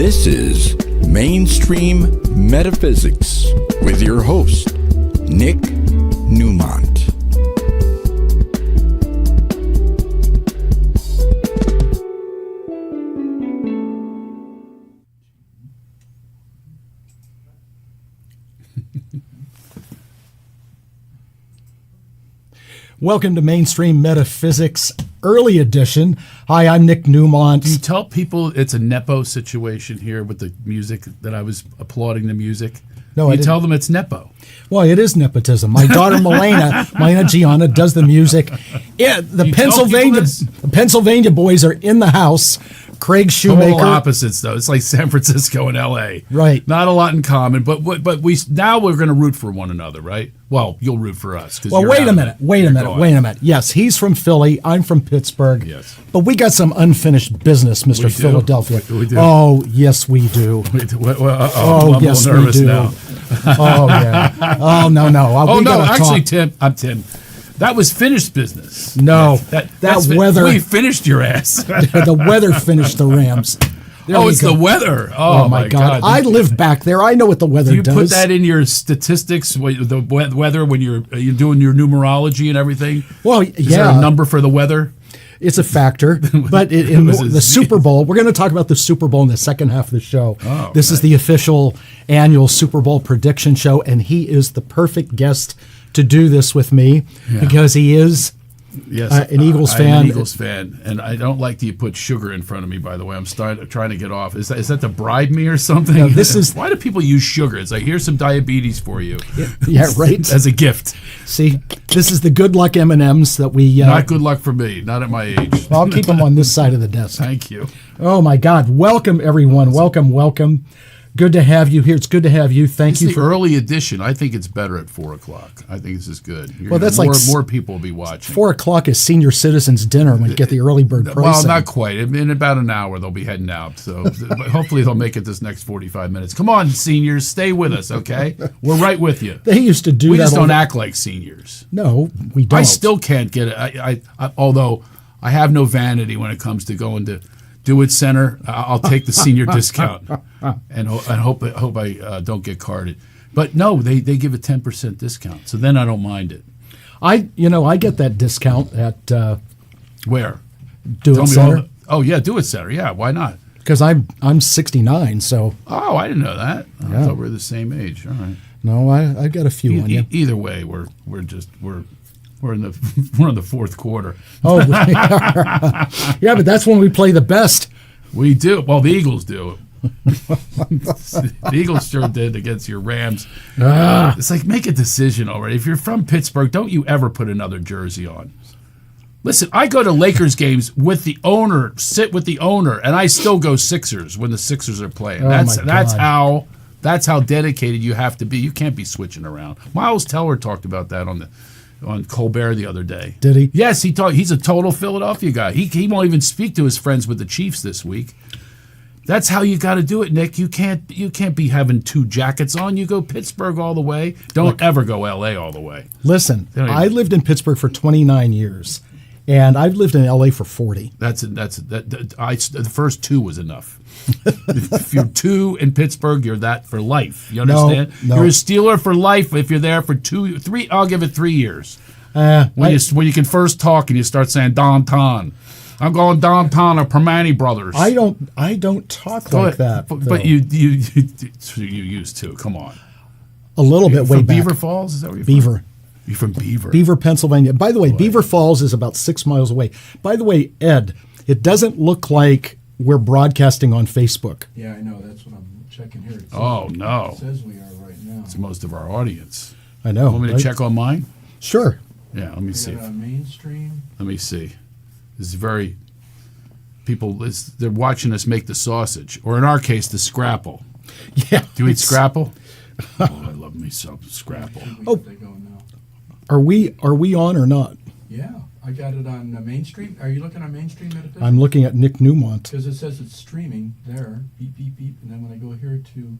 This is Mainstream Metaphysics with your host, Nick Newmont. Welcome to Mainstream Metaphysics Early Edition. Hi, I'm Nick Newmont. Do you tell people it's a Nepo situation here with the music, that I was applauding the music? No, you tell them it's Nepo. Well, it is nepotism. My daughter Milena Gianna, does the music. Yeah, the Pennsylvania boys are in the house. Craig Shoemaker. Total opposites, though. It's like San Francisco and L.A. Right. Not a lot in common, but we're going to root for one another, right? Well, you'll root for us. Well, wait a minute. Yes, he's from Philly. I'm from Pittsburgh. Yes. But we got some unfinished business, Mr. Philadelphia. We do. Oh, yes, we do. I'm yes, we do. Now. Oh, yeah. Oh, no. Actually, Tim, I'm Tim. That was finished business. No, that's weather. We finished your ass. The weather finished the Rams. It's the weather. Oh my God. I live back there. I know what the weather does. Do you put that in your statistics, the weather, when you're doing your numerology and everything? Well, Is there a number for the weather? It's a factor. But in the Super Bowl, we're going to talk about the Super Bowl in the second half of the show. This is the official annual Super Bowl prediction show, and he is the perfect guest to do this with me because he is an Eagles fan. I'm an Eagles fan, and I don't like that you put sugar in front of me, by the way. I'm trying to get off. Is that to bribe me or something? No, why do people use sugar? It's like, here's some diabetes for you. Yeah, right. As a gift. See, this is the good luck M&Ms that we... Not good luck for me, not at my age. Well, I'll keep them on this side of the desk. Thank you. Oh, my God. Welcome, everyone. Welcome. Good to have you here. It's good to have you. Thank you for the early edition. I think it's better at 4 o'clock. I think this is good. That's more people will be watching. 4 o'clock is senior citizens dinner when you get the early bird pricing. Well, not quite. In about an hour, they'll be heading out. So hopefully they'll make it this next 45 minutes. Come on, seniors, stay with us, okay? We're right with you. They used to do that. We just don't act like seniors. No, we don't. I still can't get it. I although I have no vanity when it comes to going to Do It Center. I'll take the senior discount and hope I don't get carded. But no, they give a 10% discount, so then I don't mind it. I get that discount at where? Do It Center. Oh yeah, Do It Center. Yeah, why not? Because I'm 69, so. Oh, I didn't know that. I thought we were the same age. All right. No, I've got a few on you. Either way, we're in the fourth quarter. Oh, yeah, but that's when we play the best. We do. Well, the Eagles do. The Eagles sure did against your Rams. It's like, make a decision already. If you're from Pittsburgh, don't you ever put another jersey on. Listen, I go to Lakers games with the owner, sit with the owner, and I still go Sixers when the Sixers are playing. That's how dedicated you have to be. You can't be switching around. Miles Teller talked about that on Colbert the other day. Did he? Yes, he talked. He's a total Philadelphia guy. He won't even speak to his friends with the Chiefs this week. That's how you got to do it, Nick. You can't be having 2 jackets on. You go Pittsburgh all the way. Don't ever go L.A. all the way. Listen, I lived in Pittsburgh for 29 years, and I've lived in L.A. for 40. The first 2 was enough. If you're 2 in Pittsburgh, you're that for life. You understand? No. You're a Steeler for life if you're there for 2, 3. I'll give it 3 years. When you can first talk and you start saying downtown. I'm going downtown or Permani Brothers. I don't talk like that. But you used to. Come on. A little bit way from back. Beaver Falls? Is that where you're Beaver. from? You're from Beaver. Beaver, Pennsylvania. By the way, Beaver Falls is about 6 miles away. By the way, Ed, it doesn't look like we're broadcasting on Facebook. Yeah, I know. That's what I'm checking here. No. It says we are right now. It's most of our audience. I know. Want me to check on mine? Sure. Yeah, let me see. Mainstream. Let me see. This is very... they're watching us make the sausage, or in our case, the scrapple. Yeah. Do you eat scrapple? I love me some scrapple. They go now. Are we on or not? Yeah, I got it on Mainstream. Are you looking on Mainstream Metaphysics? I'm looking at Nick Newmont. Because it says it's streaming there. Beep, beep, beep. And then when I go here to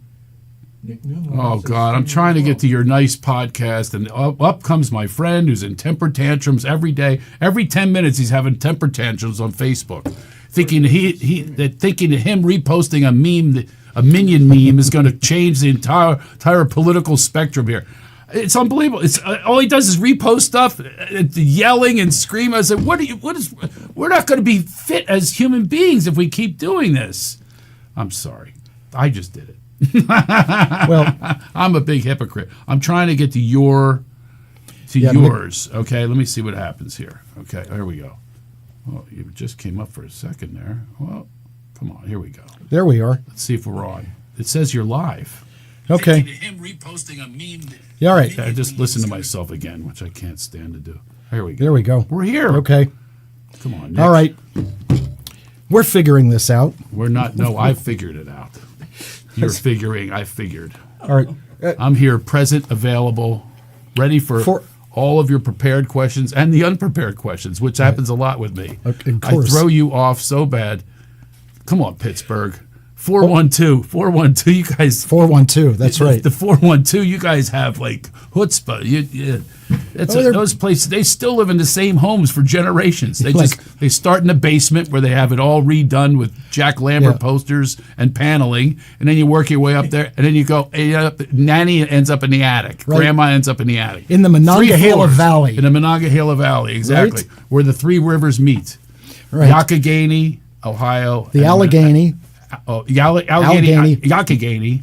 Nick Newmont. Oh, God, I'm trying to get to your nice podcast, and up comes my friend who's in temper tantrums every day. Every 10 minutes, he's having temper tantrums on Facebook, thinking thinking him reposting a meme, a minion meme, is going to change the entire political spectrum here. It's unbelievable. It's all he does is repost stuff, yelling and screaming. I said, we're not going to be fit as human beings if we keep doing this. I'm sorry. I just did it. Well, I'm a big hypocrite. I'm trying to get to yours. Okay, let me see what happens here. Okay, here we go. Well, you just came up for a second there. Well, come on, here we go. There we are. Let's see if we're on. It says you're live. Okay. Him reposting a meme. Yeah, all right. I just listened to myself again, which I can't stand to do. Here we go. There we go. We're here. Okay. Come on, Nick. All right. We're figuring this out. We're not. No, I figured it out. You're figuring. I figured. All right. I'm here, present, available, ready for all of your prepared questions and the unprepared questions, which happens a lot with me. Of course. I throw you off so bad. Come on, Pittsburgh. 412, you guys. 412, that's right. The 412, you guys have like chutzpah. Those places, they still live in the same homes for generations. They start in the basement where they have it all redone with Jack Lambert posters and paneling, and then you work your way up there, and then you go, Nanny ends up in the attic. Right. Grandma ends up in the attic. In the Monongahela Valley. In the Monongahela Valley, exactly. Right? Where the three rivers meet. Right. Youghiogheny, Ohio. The Allegheny. Youghiogheny.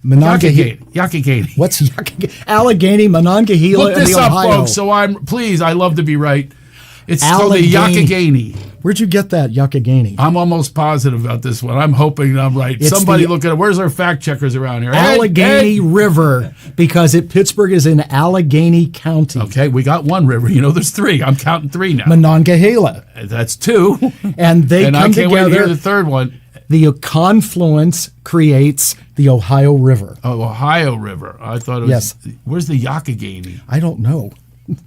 Monongahela. Youghiogheny. What's Youghiogheny? Allegheny, Monongahela, Look this and the up, Ohio. folks. So I love to be right. It's called the Youghiogheny. Where'd you get that, Youghiogheny? I'm almost positive about this one. I'm hoping I'm right. Somebody look at it. Where's our fact checkers around here? Allegheny River, because Pittsburgh is in Allegheny County. Okay, we got one river. There's three. I'm counting three now. Monongahela. That's two. And they come come I can't together. Wait to hear the third one. The confluence creates the Ohio River. Oh, Ohio River. I thought it was. Yes. Where's the Youghiogheny? I don't know.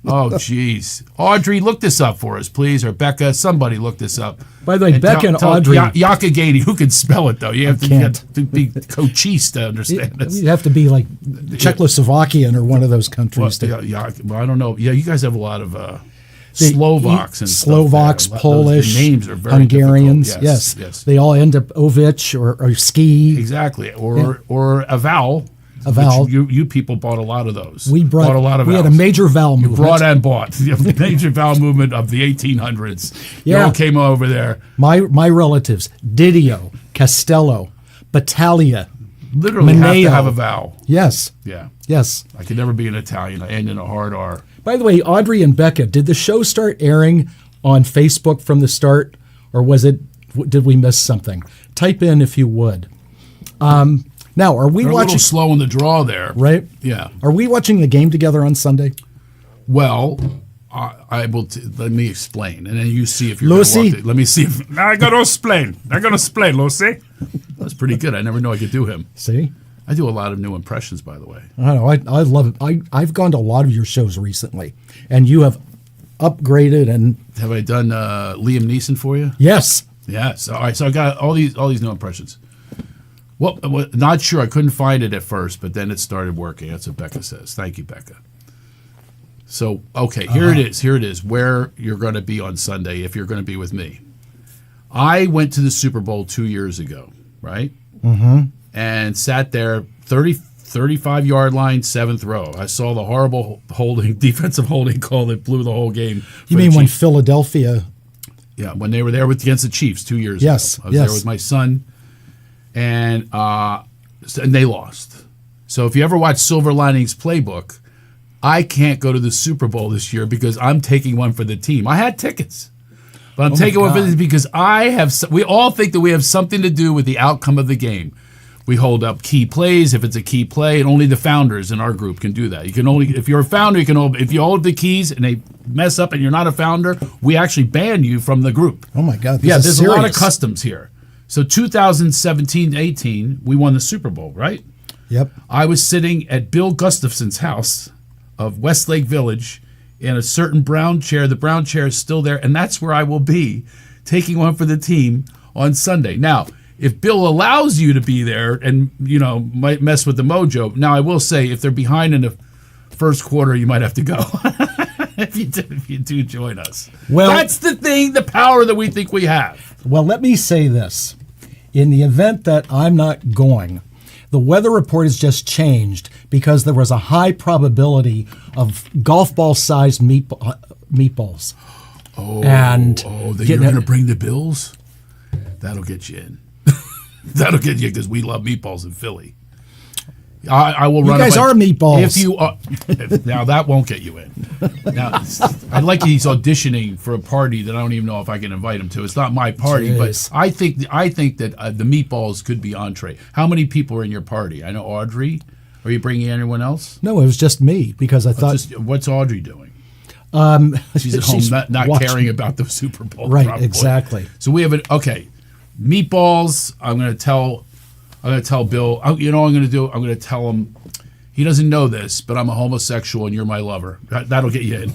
Oh, jeez. Audrey, look this up for us, please. Or Becca, somebody look this up. By the way, Becca and Audrey. Youghiogheny, who can spell it, though? You have to be cochise to understand this. You have to be like Czechoslovakian or one of those countries. Well, I don't know. Yeah, you guys have a lot of Slovaks and Slovaks, stuff there. Polish, the names are very Hungarians. Yes. They all end up Ovich or Ski. Exactly. Or a vowel. A vowel. You people bought a lot of those. We bought a lot of. We had a major vowel movement. Brought and bought the major vowel movement of the 1800s. Yeah, you all came over there. My relatives: Didio, Castello, Battaglia. Literally Mineo. Have to have a vowel. Yes. Yeah. Yes. I could never be an Italian. I end in a hard R. By the way, Audrey and Becca, did the show start airing on Facebook from the start, or did we miss something? Type in if you would. Now, are we They're watching? A little slow in the draw there, right? Yeah. Are we watching the game together on Sunday? Well, I will. Let me explain, and then you see if you're Lucy. Let me see if I got to explain. Lucy. That's pretty good. I never knew I could do him. See. I do a lot of new impressions, by the way. I know. I love it. I've gone to a lot of your shows recently, and you have upgraded. And have I done Liam Neeson for you? Yes. Yes. All right. So I got all these new impressions. Well, not sure. I couldn't find it at first, but then it started working. That's what Becca says. Thank you, Becca. So, okay, here it is. Here it is. Where you're going to be on Sunday if you're going to be with me. I went to the Super Bowl 2 years ago, right? Mm-hmm. And sat there 35-yard line, 7th row. I saw the horrible defensive holding call that blew the whole game. You mean when Philadelphia? Yeah, when they were there against the Chiefs 2 years ago. I was there with my son, and they lost. So if you ever watch Silver Linings Playbook, I can't go to the Super Bowl this year because I'm taking one for the team. I had tickets. But I'm taking one for this because we all think that we have something to do with the outcome of the game. We hold up key plays if it's a key play, and only the founders in our group can do that. You can only, if you're a founder, if you hold the keys and they mess up and you're not a founder, we actually ban you from the group. Oh my God! There's serious. A lot of customs here. So 2017-18, we won the Super Bowl, right? Yep. I was sitting at Bill Gustafson's house of Westlake Village in a certain brown chair. The brown chair is still there, and that's where I will be taking one for the team on Sunday. Now, if Bill allows you to be there and, might mess with the mojo. Now, I will say, if they're behind in the first quarter, you might have to go if you do join us. Well, that's the power that we think we have. Well, let me say this. In the event that I'm not going, the weather report has just changed because there was a high probability of golf ball-sized meatballs. You're going to bring the Bills? That'll get you in. That'll get you because we love meatballs in Philly. I will run. You guys are meatballs. If you are, now that won't get you in. Now I like he's auditioning for a party that I don't even know if I can invite him to. It's not my party, but I think that the meatballs could be entree. How many people are in your party? I know Audrey. Are you bringing anyone else? No, it was just me because I thought. What's Audrey doing? She's at home, not caring about the Super Bowl. Right, probably. Exactly. So we have meatballs. I'm going to tell Bill. You know what I'm going to do? I'm going to tell him. He doesn't know this, but I'm a homosexual and you're my lover. That'll get you in.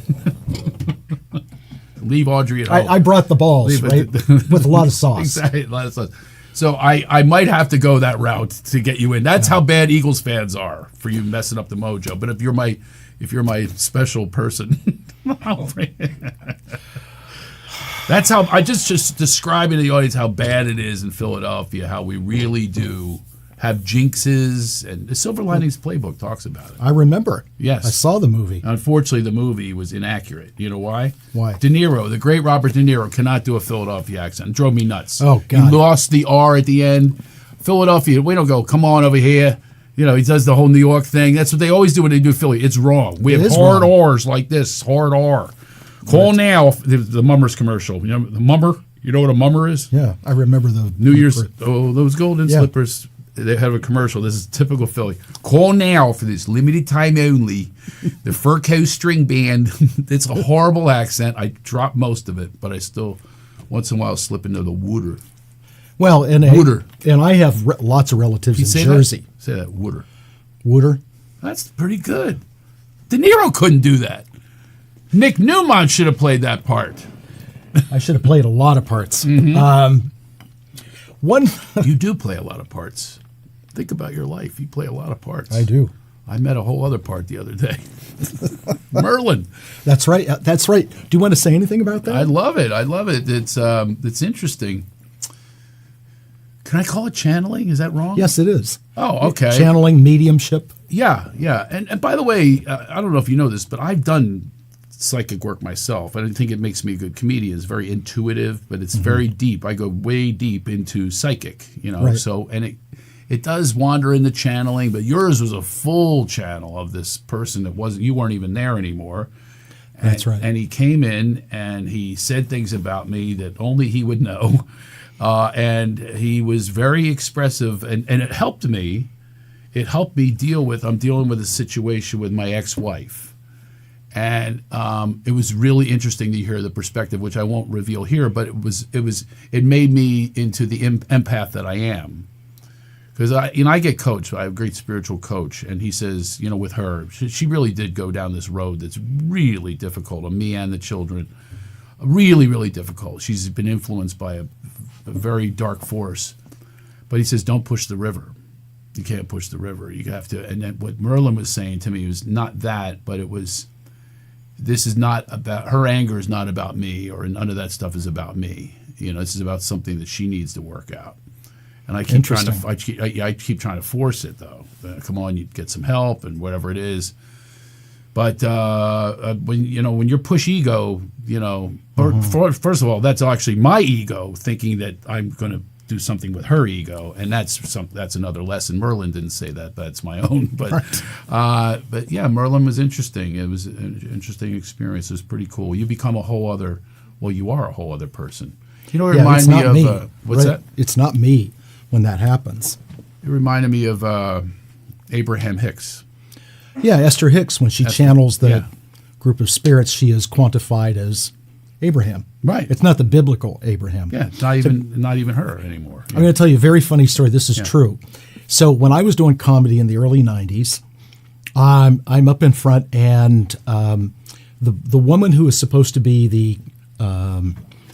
Leave Audrey at home. I brought the balls, right? With a lot of sauce. Exactly, a lot of sauce. So I might have to go that route to get you in. That's how bad Eagles fans are for you messing up the mojo. But if you're my special person, I'll bring it. That's how I just describing to the audience how bad it is in Philadelphia, how we really do have jinxes, and the Silver Linings Playbook talks about it. I remember. Yes. I saw the movie. Unfortunately, the movie was inaccurate. You know why? Why? De Niro, the great Robert De Niro, cannot do a Philadelphia accent. It drove me nuts. Oh, God. He lost the R at the end. Philadelphia, we don't go, come on over here. He does the whole New York thing. That's what they always do when they do Philly. It's wrong. We have hard R's like this, hard R. Call now, the Mummers commercial. The Mummer? You know what a Mummer is? Yeah, I remember the New Year's. Oh, those golden slippers. They have a commercial. This is typical Philly. Call now for this limited time only. The Fur Coast String Band. It's a horrible accent. I dropped most of it, but I still, once in a while, slip into the Wooder. Well, and I have lots of relatives in Jersey. Say that, Wooder. Wooder? That's pretty good. De Niro couldn't do that. Nick Newmont should have played that part. I should have played a lot of parts. Mm-hmm. You do play a lot of parts. Think about your life. You play a lot of parts. I do. I met a whole other part the other day. Merlin. That's right. That's right. Do you want to say anything about that? I love it. It's interesting. Can I call it channeling? Is that wrong? Yes, it is. Oh, okay. Channeling, mediumship. Yeah. And by the way, I don't know if you know this, but I've done psychic work myself. I don't think it makes me a good comedian. It's very intuitive, but it's very deep. I go way deep into psychic, Right. So, and it does wander into channeling, but yours was a full channel of this person that you weren't even there anymore. That's right. And he came in and he said things about me that only he would know. And he was very expressive, and it helped me. It helped me I'm dealing with a situation with my ex-wife. And it was really interesting to hear the perspective, which I won't reveal here, but it made me into the empath that I am. Because I get coached. I have a great spiritual coach, and he says, with her, she really did go down this road that's really difficult on me and the children. Really, really difficult. She's been influenced by a very dark force. But he says, don't push the river. You can't push the river. You have to. And then what Merlin was saying to me was not that, but it was, this is not about, her anger is not about me, or none of that stuff is about me. This is about something that she needs to work out. And I keep trying to force it, though. Come on, you get some help and whatever it is. But when you're push ego, first of all, that's actually my ego thinking that I'm going to do something with her ego, and that's another lesson. Merlin didn't say that; that's my own. But but yeah, Merlin was interesting. It was an interesting experience. It was pretty cool. You become a whole other. Well, you are a whole other person. It reminded me of what's that? It's not me when that happens. It reminded me of Abraham Hicks. Yeah, Esther Hicks, when she channels the group of spirits, she is quantified as Abraham. Right. It's not the biblical Abraham. Yeah, it's not even her anymore. I'm going to tell you a very funny story. This is true. So when I was doing comedy in the early 90s, I'm up in front, and the woman who was supposed to be the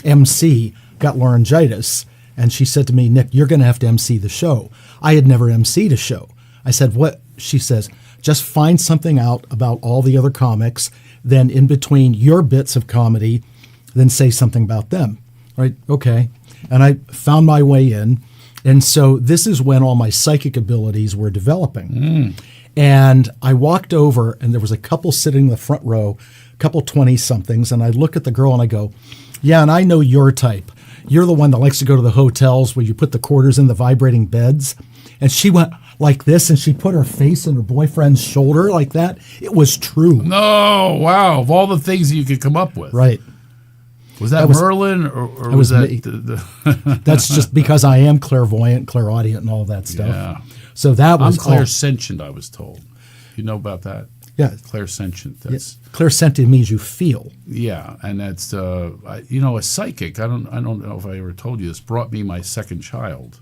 MC got laryngitis, And she said to me, Nick, you're going to have to MC the show. I had never MC'd a show. I said, what? She says, just find something out about all the other comics, then in between your bits of comedy, then say something about them. Right? Okay. And I found my way in. And so this is when all my psychic abilities were developing. And I walked over, and there was a couple sitting in the front row, a couple 20-somethings, and I look at the girl and I go, yeah, and I know your type. You're the one that likes to go to the hotels where you put the quarters in the vibrating beds. And she went like this, and she put her face in her boyfriend's shoulder like that. It was true. No, wow. Of all the things you could come up with. Right. Was that Merlin, or was that me. That's just because I am clairvoyant, clairaudient, and all that stuff. Yeah. So that was I'm clairsentient, I was told. You know about that? Yeah. Clairsentient. That's clairsentient means you feel. Yeah, and that's a psychic. I don't know if I ever told you this. Brought me my second child.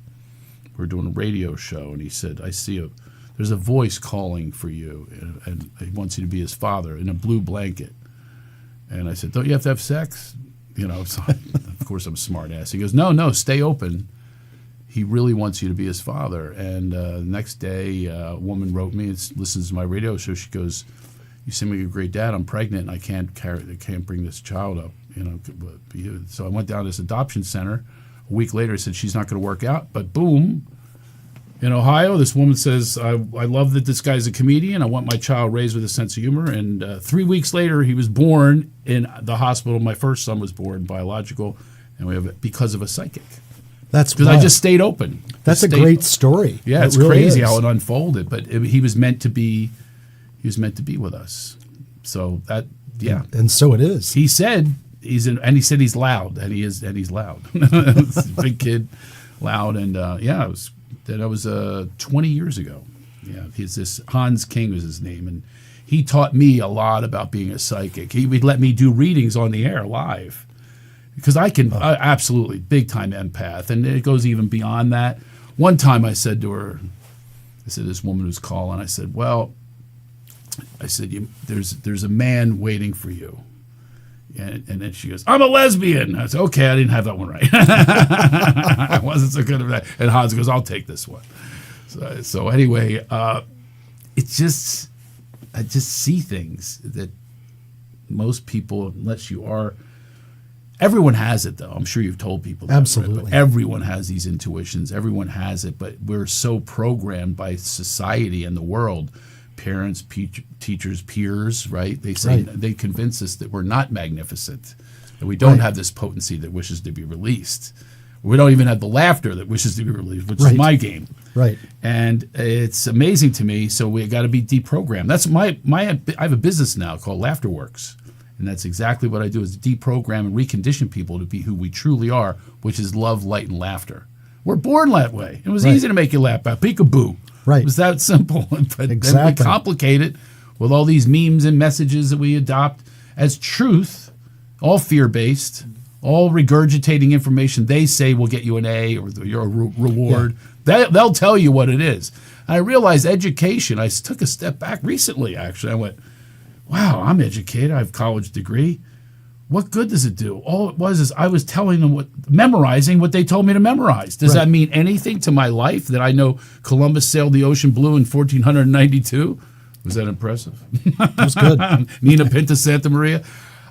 We were doing a radio show, and he said, there's a voice calling for you, and he wants you to be his father in a blue blanket. And I said, don't you have to have sex? So of course I'm smart ass. He goes, no, stay open. He really wants you to be his father. And the next day, a woman wrote me, listens to my radio show. She goes, you seem like a great dad. I'm pregnant, and I can't bring this child up. So I went down to this adoption center. A week later, I said, she's not going to work out. But boom, in Ohio, this woman says, I love that this guy's a comedian. I want my child raised with a sense of humor. And 3 weeks later, he was born in the hospital. My first son was born biological, and we have it because of a psychic. That's because I just stayed open. That's a great story. Yeah, it's really crazy how it unfolded. But he was meant to be. He was meant to be with us. So that, yeah. And so it is. He said he's loud, and he is, and he's loud. He's a big kid, loud, and That was 20 years ago. Yeah, Hans King was his name, and he taught me a lot about being a psychic. He would let me do readings on the air live because I can absolutely big time empath, and it goes even beyond that. One time I said to her, this woman who's calling, I said, there's a man waiting for you. And then she goes, I'm a lesbian. I said, okay, I didn't have that one right. I wasn't so good at that. And Hans goes, I'll take this one. So anyway, I just see things that most people, unless you are, everyone has it though. I'm sure you've told people that. Absolutely. Right? Everyone has these intuitions. Everyone has it, but we're so programmed by society and the world. Parents, teachers, peers, right? They say they convince us that we're not magnificent, that we don't have this potency that wishes to be released. We don't even have the laughter that wishes to be released, which is my game. Right. And it's amazing to me. So we got to be deprogrammed. That's I have a business now called Laughterworks, and that's exactly what I do: is deprogram and recondition people to be who we truly are, which is love, light, and laughter. We're born that way. It was easy to make you laugh out. Peekaboo. Right. It was that simple. But exactly. Then we complicate it with all these memes and messages that we adopt as truth, all fear-based, all regurgitating information they say will get you an A or your reward. Yeah. They'll tell you what it is. And I realized education, I took a step back recently, actually. I went, wow, I'm educated. I have a college degree. What good does it do? All it was is I was telling them memorizing what they told me to memorize. Does that mean anything to my life that I know Columbus sailed the ocean blue in 1492? Was that impressive? It was good. Nina Pinta Santa Maria.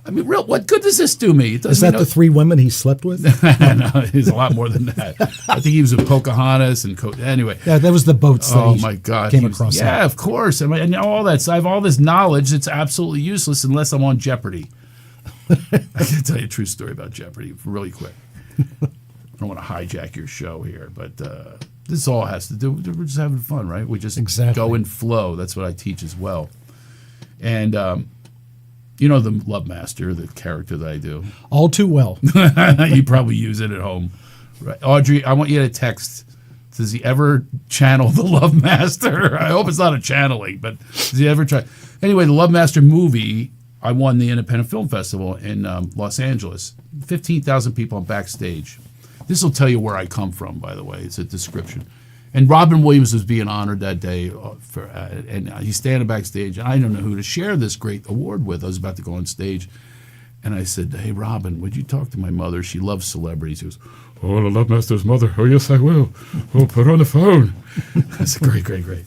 I mean, what good does this do me? Is that the three women he slept with? No, he's a lot more than that. I think he was with Pocahontas and anyway. Yeah, that was the boats that my God, came across. Yeah, of course. And all that. So I have all this knowledge that's absolutely useless unless I'm on Jeopardy. I can tell you a true story about Jeopardy really quick. I don't want to hijack your show here, but this all has to do, we're just having fun, right? We just go and flow. That's what I teach as well. And you know the Love Master, the character that I do. All too well. You probably use it at home. Right. Audrey, I want you to text, does he ever channel the Love Master? I hope it's not a channeling, but does he ever try? Anyway, the Love Master movie, I won the Independent Film Festival in Los Angeles. 15,000 people on backstage. This will tell you where I come from, by the way. It's a description. And Robin Williams was being honored that day, and he's standing backstage. And I don't know who to share this great award with. I was about to go on stage. And I said, hey, Robin, would you talk to my mother? She loves celebrities. He goes, oh, the Love Master's mother. Oh, yes, I will. Oh, put her on the phone. I said, great.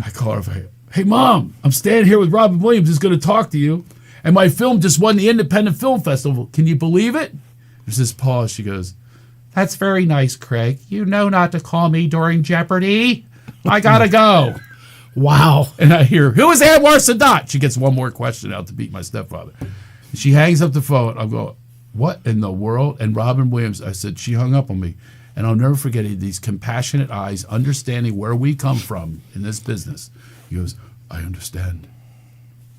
I call her. Hey, Mom, I'm standing here with Robin Williams. He's going to talk to you. And my film just won the Independent Film Festival. Can you believe it? There's this pause. She goes, that's very nice, Craig. You know not to call me during Jeopardy. I got to go. Wow. And I hear, who is Anwar Sadat? She gets one more question out to beat my stepfather. She hangs up the phone. I'll go, what in the world? And Robin Williams, I said, she hung up on me. And I'll never forget it, these compassionate eyes, understanding where we come from in this business. He goes, I understand.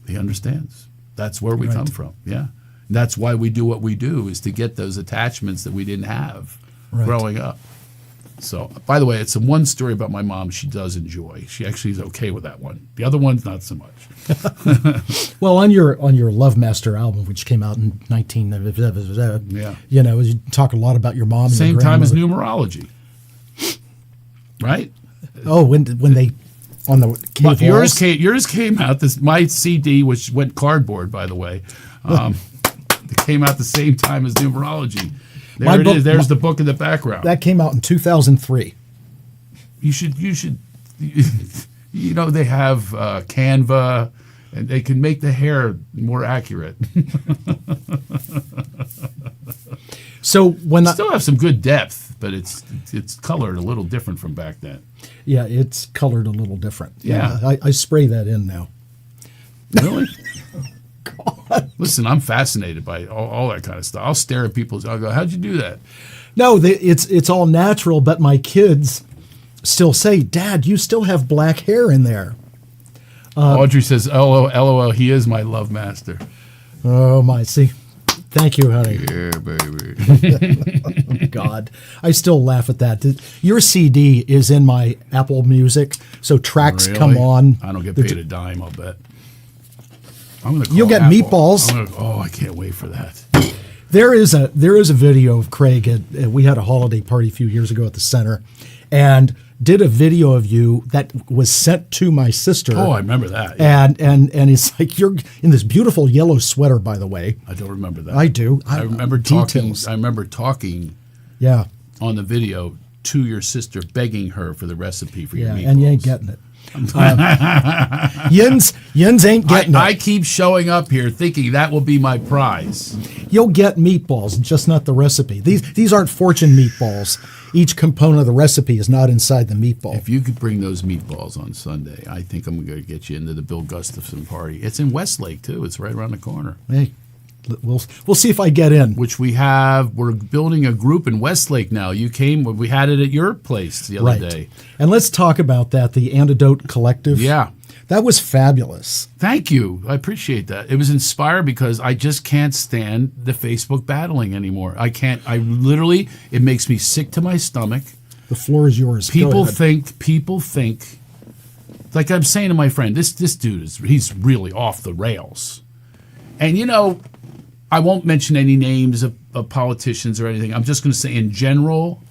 He understands. That's where we come from. Yeah. And that's why we do what we do, is to get those attachments that we didn't have growing up. So, by the way, it's one story about my mom she does enjoy. She actually is okay with that one. The other one's not so much. Well, on your Love Master album, which came out in 19, you talk a lot about your mom. Same and your time as grandmother. numerology, right? Oh, when they on the cave yours came out. My CD, which went cardboard, by the way, it came out the same time as numerology. There it is. There's the book in the background. That came out in 2003. You should. You know, they have Canva, and they can make the hair more accurate. So when still have some good depth, but it's colored a little different from back then. Yeah, it's colored a little different. Yeah. I spray that in now. Really? God. Listen, I'm fascinated by all that kind of stuff. I'll stare at people. I'll go, how'd you do that? No, it's all natural, but my kids still say, Dad, you still have black hair in there. Audrey says, LOL, he is my love master. Oh, my. See, thank you, honey. Yeah, baby. God, I still laugh at that. Your CD is in my Apple Music, so tracks come on. I don't get paid a dime, I'll bet. You'll get Apple. meatballs. I can't wait for that. There is a video of Craig. We had a holiday party a few years ago at the center, and did a video of you that was sent to my sister. Oh, I remember that. Yeah. And it's like, you're in this beautiful yellow sweater, by the way. I don't remember that. I do. I remember details. talking. I remember talking. Yeah. On the video to your sister, begging her for the recipe for your meatballs. And you ain't getting it. Yins ain't getting it. I keep showing up here thinking that will be my prize. You'll get meatballs, just not the recipe. These aren't fortune meatballs. Each component of the recipe is not inside the meatball. If you could bring those meatballs on Sunday, I think I'm going to get you into the Bill Gustafson party. It's in Westlake, too. It's right around the corner. Hey, we'll see if I get in. Which we're building a group in Westlake now. We had it at your place the other day. And let's talk about that, the Antidote Collective. Yeah. That was fabulous. Thank you. I appreciate that. It was inspired because I just can't stand the Facebook battling anymore. It makes me sick to my stomach. The floor is yours. People think, like I'm saying to my friend, this dude he's really off the rails. And I won't mention any names of politicians or anything. I'm just going to say in general,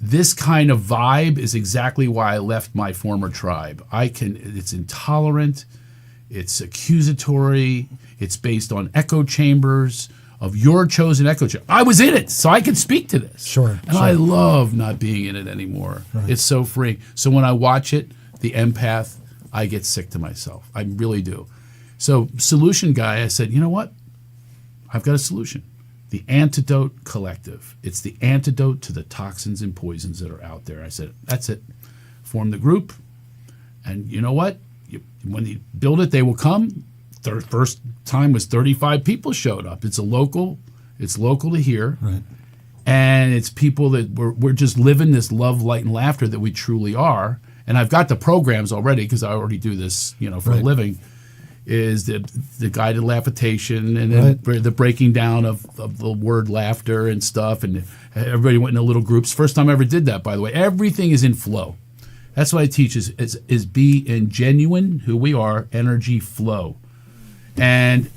this kind of vibe is exactly why I left my former tribe. It's intolerant, it's accusatory, it's based on echo chambers of your chosen echo chamber. I was in it, so I can speak to this. Sure. And I love not being in it anymore. Right. It's so free. So when I watch it, the empath, I get sick to myself. I really do. So solution guy, I said, you know what? I've got a solution. The Antidote Collective. It's the antidote to the toxins and poisons that are out there. I said, that's it. Form the group. And you know what? When you build it, they will come. First time was 35 people showed up. It's local to here. Right. And it's people that we're just living this love, light, and laughter that we truly are. And I've got the programs already because I already do this, for a living. Is the guided laughitation and then the breaking down of the word laughter and stuff, and everybody went into little groups. First time I ever did that, by the way. Everything is in flow. That's what I teach is be in genuine, who we are, energy flow. And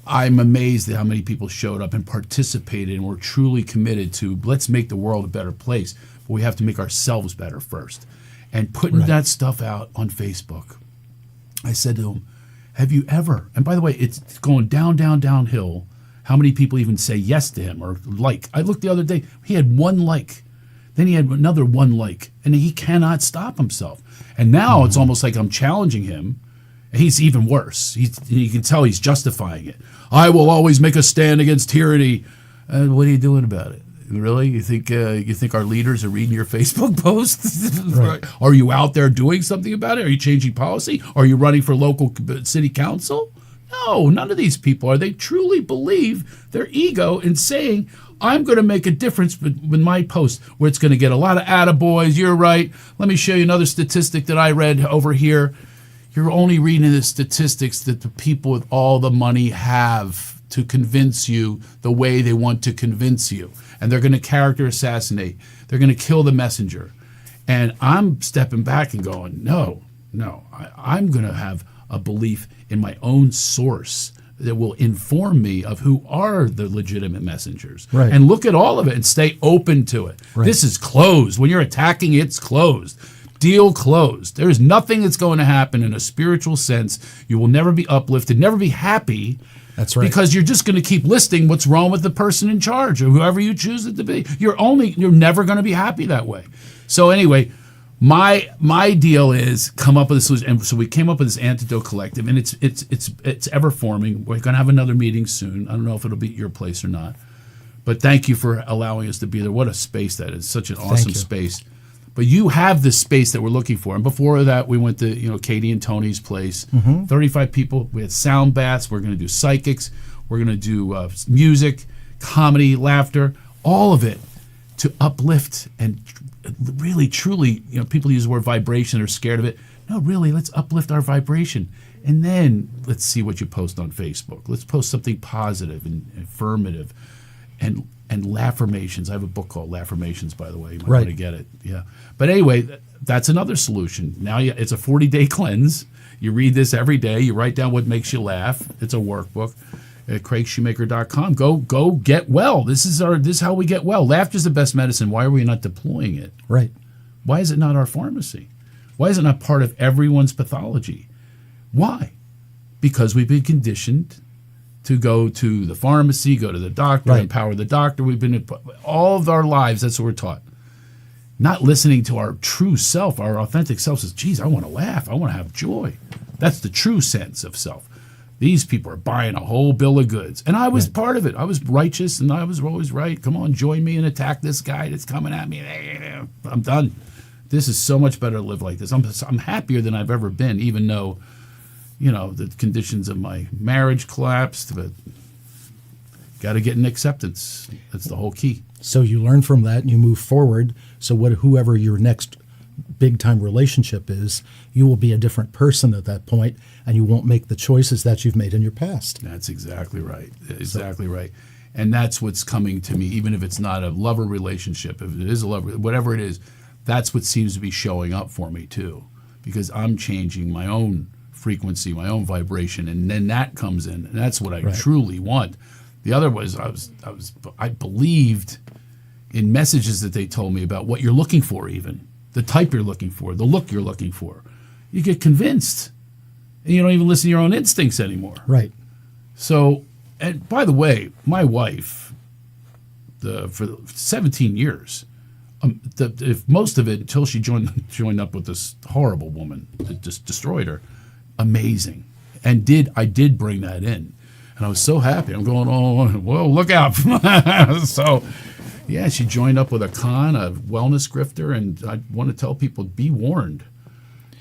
I'm amazed at how many people showed up and participated and were truly committed to let's make the world a better place, but we have to make ourselves better first. And putting that stuff out on Facebook, I said to them, have you ever, and by the way, it's going downhill How many people even say yes to him or like? I looked the other day, he had 1 like. Then he had another 1 like, and he cannot stop himself. And now it's almost like I'm challenging him. He's even worse. You can tell he's justifying it. I will always make a stand against tyranny. What are you doing about it? Really? You think our leaders are reading your Facebook posts? Right. Are you out there doing something about it? Are you changing policy? Are you running for local city council? No, none of these people are. They truly believe their ego in saying, I'm going to make a difference with my post, where it's going to get a lot of attaboys. You're right. Let me show you another statistic that I read over here. You're only reading the statistics that the people with all the money have to convince you the way they want to convince you. And they're going to character assassinate. They're going to kill the messenger. And I'm stepping back and going, no, I'm going to have a belief in my own source that will inform me of who are the legitimate messengers. Right. And look at all of it and stay open to it. Right. This is closed. When you're attacking, it's closed. Deal closed. There is nothing that's going to happen in a spiritual sense. You will never be uplifted, never be happy. That's right. Because you're just going to keep listing what's wrong with the person in charge or whoever you choose it to be. You're never going to be happy that way. So anyway, my deal is come up with a solution. And so we came up with this antidote collective, and it's ever forming. We're going to have another meeting soon. I don't know if it'll be at your place or not. But thank you for allowing us to be there. What a space that is. Such an awesome space. But you have this space that we're looking for. And before that, we went to Katie and Tony's place. 35 people. We had sound baths. We're going to do psychics. We're going to do music, comedy, laughter, all of it to uplift and really, truly, people use the word vibration. They're scared of it. No, really, let's uplift our vibration. And then let's see what you post on Facebook. Let's post something positive and affirmative and Laffirmations. I have a book called Laffirmations, by the way. You might want to get it. Yeah. But anyway, that's another solution. Now it's a 40-day cleanse. You read this every day. You write down what makes you laugh. It's a workbook at craigshoemaker.com. Go get well. This is how we get well. Laughter is the best medicine. Why are we not deploying it? Right. Why is it not our pharmacy? Why is it not part of everyone's pathology? Why? Because we've been conditioned to go to the pharmacy, go to the doctor, empower the doctor. We've been all of our lives, that's what we're taught. Not listening to our true self, our authentic self says, geez, I want to laugh. I want to have joy. That's the true sense of self. These people are buying a whole bill of goods. And I was part of it. I was righteous and I was always right. Come on, join me and attack this guy that's coming at me. I'm done. This is so much better to live like this. I'm happier than I've ever been, even though the conditions of my marriage collapsed, but got to get an acceptance. That's the whole key. So you learn from that and you move forward. So whoever your next big-time relationship is, you will be a different person at that point, and you won't make the choices that you've made in your past. That's exactly right. Exactly right. And that's what's coming to me, even if it's not a lover relationship, if it is a lover, whatever it is, that's what seems to be showing up for me too, because I'm changing my own frequency, my own vibration, and then that comes in, and that's what I truly want. The other was I believed in messages that they told me about what you're looking for, even the type you're looking for, the look you're looking for. You get convinced, and you don't even listen to your own instincts anymore. Right. So, and by the way, my wife, for 17 years, if most of it until she joined up with this horrible woman that just destroyed her. Amazing. And I did bring that in. And I was so happy. I'm going, oh, well, look out. So, yeah, she joined up with a con, a wellness grifter, and I want to tell people, be warned.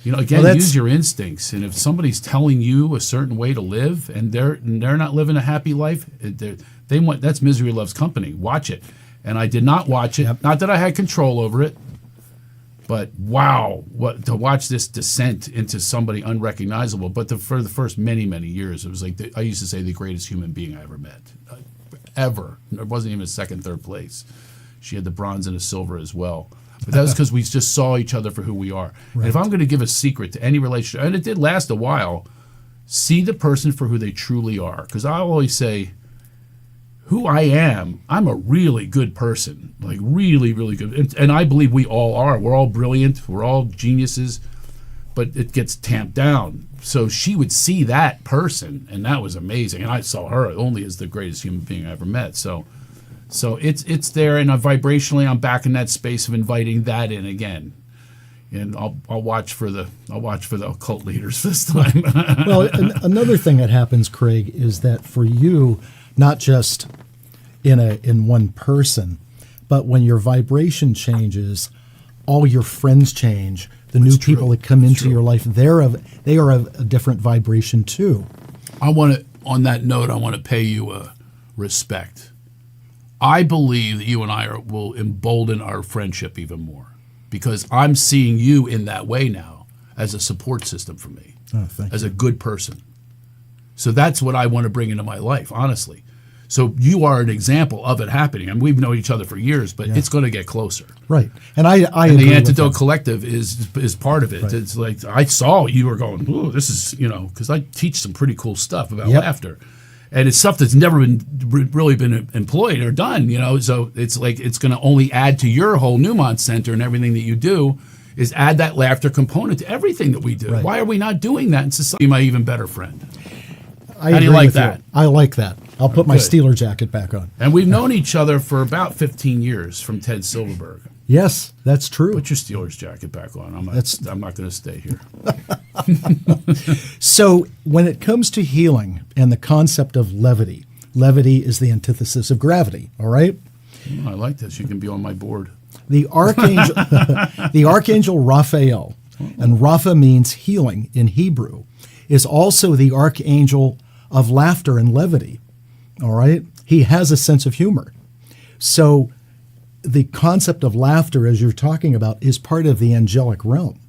Again, use your instincts. And if somebody's telling you a certain way to live and they're not living a happy life, that's misery loves company. Watch it. And I did not watch it. Yep. Not that I had control over it. But wow, to watch this descent into somebody unrecognizable. But for the first many, many years, it was like I used to say the greatest human being I ever met. Ever. It wasn't even a second, third place. She had the bronze and a silver as well. But that was because we just saw each other for who we are. Right. And if I'm going to give a secret to any relationship, and it did last a while, see the person for who they truly are. Because I always say, who I am, I'm a really good person, like really, really good. And I believe we all are. We're all brilliant. We're all geniuses. but it gets tamped down. So she would see that person, and that was amazing. And I saw her only as the greatest human being I ever met. So it's there, and vibrationally, I'm back in that space of inviting that in again. And I'll watch for the occult leaders this time. Well, another thing that happens, Craig, is that for you, not just in one person, but when your vibration changes, all your friends change. The new people that come into your life, they are of a different vibration too. On that note, I want to pay you a respect. I believe that you and I will embolden our friendship even more, because I'm seeing you in that way now as a support system for me, as a good person. So that's what I want to bring into my life, honestly. So you are an example of it happening. I mean, we've known each other for years, but it's going to get closer. Right. And I and agree the with Antidote that. Collective is part of it. Right. It's like I saw you were going, ooh, this is, because I teach some pretty cool stuff about laughter. And it's stuff that's never really been employed or done, So it's like it's going to only add to your whole Newmont Center, and everything that you do is add that laughter component to everything that we do. Right. Why are we not doing that in society? My even better friend. How do you like that? I like that. I'll put my Steeler jacket back on. And we've known each other for about 15 years from Ted Silverberg. Yes, that's true. Put your Steelers jacket back on. I'm not going to stay here. So when it comes to healing and the concept of levity is the antithesis of gravity, all right? I like this. You can be on my board. The archangel Raphael, and Rapha means healing in Hebrew, is also the archangel of laughter and levity, all right? He has a sense of humor. So the concept of laughter, as you're talking about, is part of the angelic realm.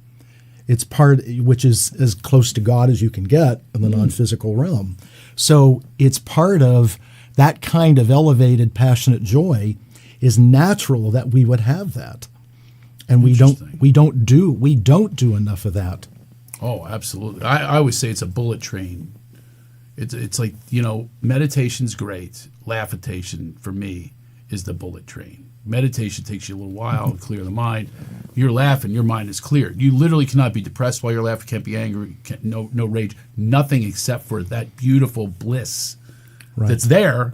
It's part, which is as close to God as you can get in the non-physical realm. So it's part of that kind of elevated, passionate joy. Is natural that we would have that, and we don't do enough of that. Oh, absolutely. I always say it's a bullet train. It's like, meditation's great. Laughitation for me is the bullet train. Meditation takes you a little while to clear the mind. You're laughing, your mind is cleared. You literally cannot be depressed while you're laughing, can't be angry, no rage, nothing except for that beautiful bliss that's there.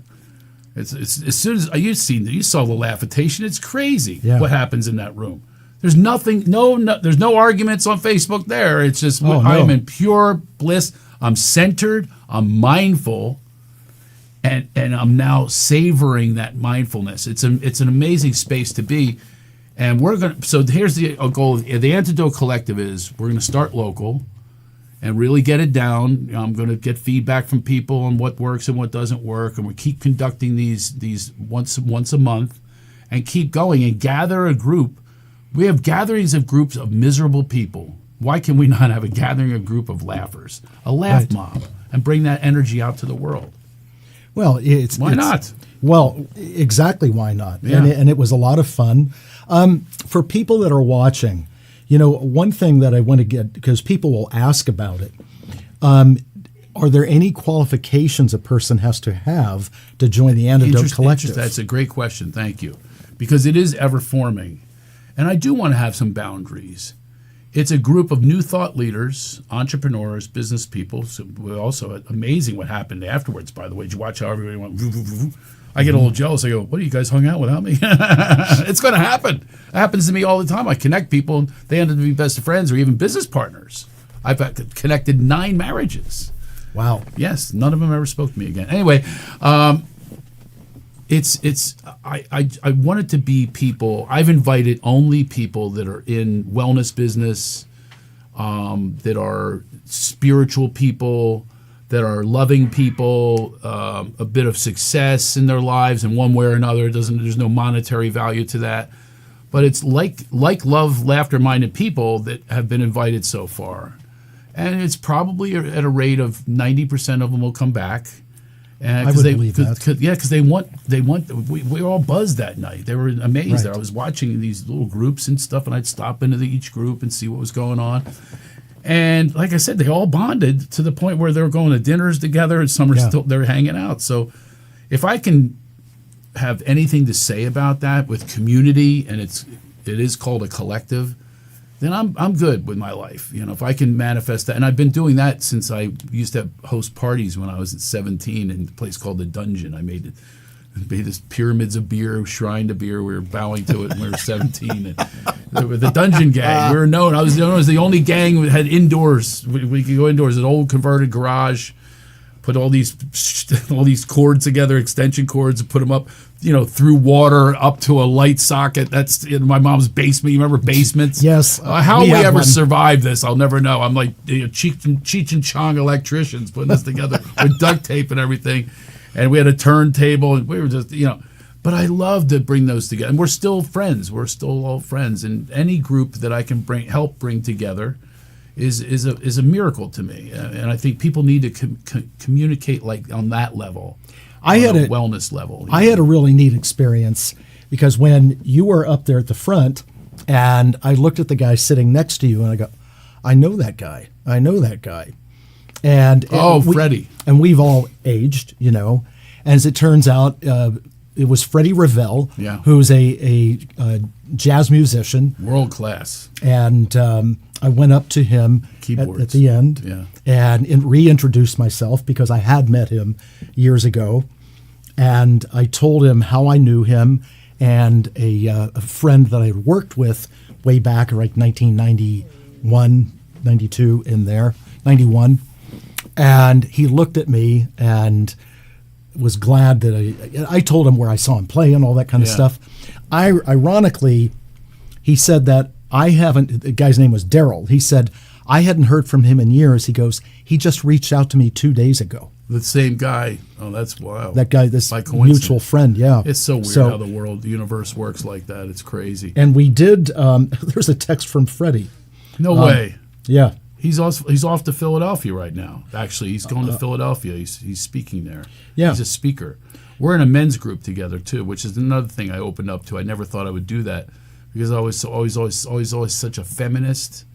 It's as soon as you saw the laughitation, it's crazy what happens in that room. There's nothing, there's no arguments on Facebook there. It's just I am in pure bliss. I'm centered, I'm mindful, and I'm now savoring that mindfulness. It's an amazing space to be. And so here's the goal. The Antidote Collective is we're going to start local and really get it down. I'm going to get feedback from people on what works and what doesn't work, and we keep conducting these once a month, and keep going and gather a group. We have gatherings of groups of miserable people. Why can we not have a gathering, a group of laughers, a laugh mob, and bring that energy out to the world? Well, why not? Well, exactly why not? Yeah. And it was a lot of fun. For people that are watching, one thing that I want to get, because people will ask about it, are there any qualifications a person has to have to join the Antidote Collective? That's a great question. Thank you. Because it is ever forming. And I do want to have some boundaries. It's a group of new thought leaders, entrepreneurs, business people. So also amazing what happened afterwards, by the way. Did you watch how everybody went, voo, voo, voo? I get a little jealous. I go, what, are you guys hung out without me? It's going to happen. It happens to me all the time. I connect people, and they end up being best friends or even business partners. I've connected 9 marriages. Wow. Yes, none of them ever spoke to me again. Anyway, I want it to be people. I've invited only people that are in wellness business, that are spiritual people, that are loving people, a bit of success in their lives in one way or another. There's no monetary value to that. But it's like love, laughter-minded people that have been invited so far. And it's probably at a rate of 90% of them will come back. I would believe that. Because we were all buzzed that night. They were amazed. Right. I was watching these little groups and stuff, and I'd stop into each group and see what was going on. And like I said, they all bonded to the point where they were going to dinners together, and some are still they're hanging out. So if I can have anything to say about that with community, and it is called a collective, then I'm good with my life. If I can manifest that, and I've been doing that since I used to host parties when I was at 17 in a place called the Dungeon. I made this pyramids of beer, shrine to beer. We were bowing to it when we were 17. And the Dungeon Gang. We were known. I was known as the only gang that had indoors. We could go indoors. An old converted garage. Put all these cords together, extension cords, and put them up, through water up to a light socket. That's in my mom's basement. You remember basements? Yes. How we ever survived this, I'll never know. I'm like Cheech and Chong electricians putting this together with duct tape and everything. And we had a turntable, and we were just, But I love to bring those together. And we're still friends. We're still all friends. And any group that I can help bring together is a miracle to me, and I think people need to communicate like on that level. I had a wellness level. I had a really neat experience because when you were up there at the front, and I looked at the guy sitting next to you, and I go, I know that guy. And Freddie. And we've all aged, As it turns out, it was Freddie Ravel, who's a jazz musician, world class, and I went up to him at the end and reintroduced myself because I had met him years ago. And I told him how I knew him and a friend that I had worked with way back, like 1991, 92 in there, 91. And he looked at me and was glad that I told him where I saw him play and all that kind of stuff. Ironically, he said that the guy's name was Daryl. He said, I hadn't heard from him in years. He goes, he just reached out to me 2 days ago. The same guy. Oh, that's wild. That guy, this mutual friend, yeah. It's so weird how the universe works like that. It's crazy. And we did, there's a text from Freddie. No way. Yeah. He's off to Philadelphia right now. Actually, he's going to Philadelphia. He's speaking there. Yeah. He's a speaker. We're in a men's group together, too, which is another thing I opened up to. I never thought I would do that. Because I was always such a feminist.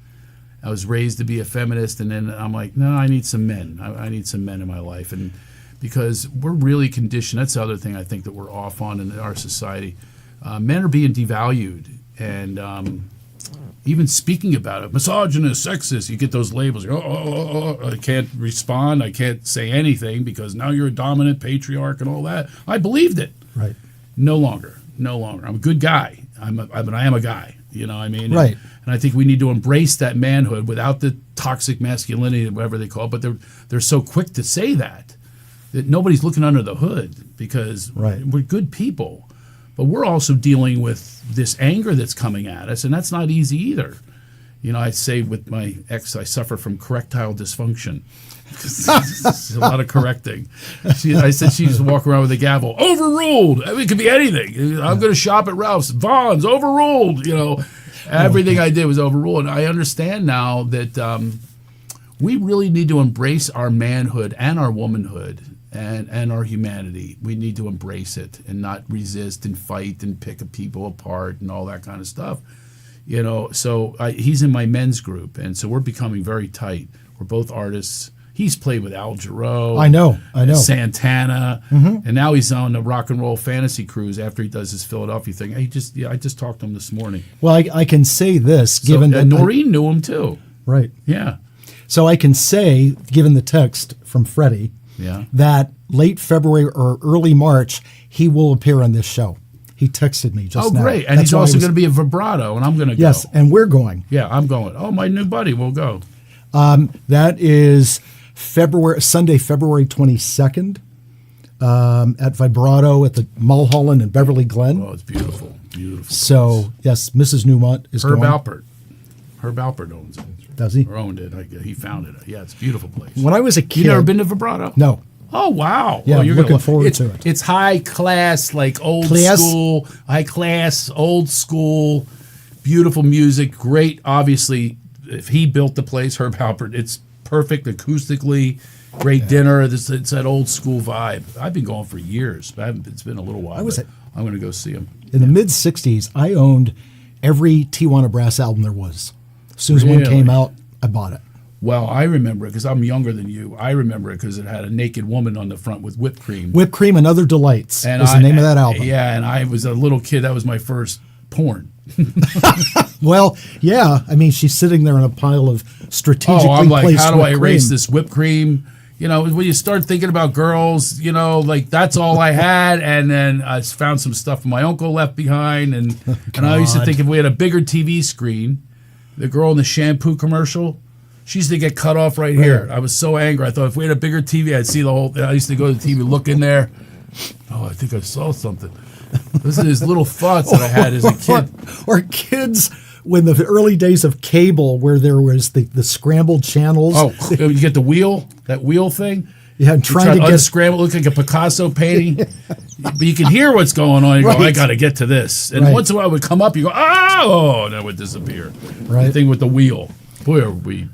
I was raised to be a feminist, and then I'm like, no, I need some men. I need some men in my life, and because we're really conditioned. That's the other thing I think that we're off on in our society. Men are being devalued, and even speaking about it, misogynist, sexist. You get those labels. I can't respond. I can't say anything because now you're a dominant patriarch and all that. I believed it. Right. No longer. I'm a good guy. I am a guy, I mean? Right. And I think we need to embrace that manhood without the toxic masculinity, whatever they call it. But they're so quick to say that nobody's looking under the hood because we're good people. But we're also dealing with this anger that's coming at us, and that's not easy either. I say with my ex, I suffer from correctile dysfunction. It's a lot of correcting. I said she used to walk around with a gavel. Overruled. I mean, it could be anything. I'm going to shop at Ralph's. Vaughn's. Overruled. Everything I did was overruled. And I understand now that we really need to embrace our manhood and our womanhood and our humanity. We need to embrace it and not resist and fight and pick people apart and all that kind of stuff. So he's in my men's group, and so we're becoming very tight. We're both artists. He's played with Al Jarreau. I know. Santana. Mm-hmm. And now he's on the rock and roll fantasy cruise after he does his Philadelphia thing. I just talked to him this morning. Well, I can say this, given that Noreen knew him too. Right. Yeah. So I can say, given the text from Freddie, that late February or early March, he will appear on this show. He texted me just now. Oh, great. And he's also going to be a vibrato, and I'm going to go. Yes, and we're going. Yeah, I'm going. Oh, my new buddy will go. That is Sunday, February 22nd at Vibrato at the Mulholland in Beverly Glen. Oh, it's beautiful. Beautiful. So, yes, Mrs. Newmont is Herb going. Alpert. Herb Alpert owns it. Does he? Or owned it. He founded it. Yeah, it's a beautiful place. When I was a kid. You never been to Vibrato? No. Oh, wow. Yeah, well, you're looking forward to it. It's high class, like old school, high class, old school, beautiful music. Great, obviously, if he built the place, Herb Alpert, it's perfect acoustically, great dinner. It's that old school vibe. I've been going for years. It's been a little while. I'm going to go see him. In the mid-'60s, I owned every Tijuana Brass album there was. As soon as one came out, I bought it. Well, I remember it because I'm younger than you. I remember it because it had a naked woman on the front with whipped cream. Whipped Cream and Other Delights is the name of that album. Yeah, and I was a little kid. That was my first porn. Well, yeah. I mean, she's sitting there in a pile of strategically I'm like, placed how do I whipped erase cream. this whipped cream? You know, when you start thinking about girls, you know, like that's all I had. And then I found some stuff my uncle left behind. And I used to think if we had a bigger TV screen, the girl in the shampoo commercial, she used to get cut off right here. I was so angry. I thought if we had a bigger TV, I'd see the whole thing. I used to go to the TV, look in there. Oh, I think I saw something. This is little thoughts that I had as a kid. Or kids when the early days of cable where there was the scrambled channels. Oh, you get the wheel, that wheel thing? Yeah, and trying to unscramble, look like a Picasso painting. But you can hear what's going on. You go, I got to get to this. And once in a while it would come up, you go, oh, and it would disappear. Right. The thing with the wheel. Boy, are we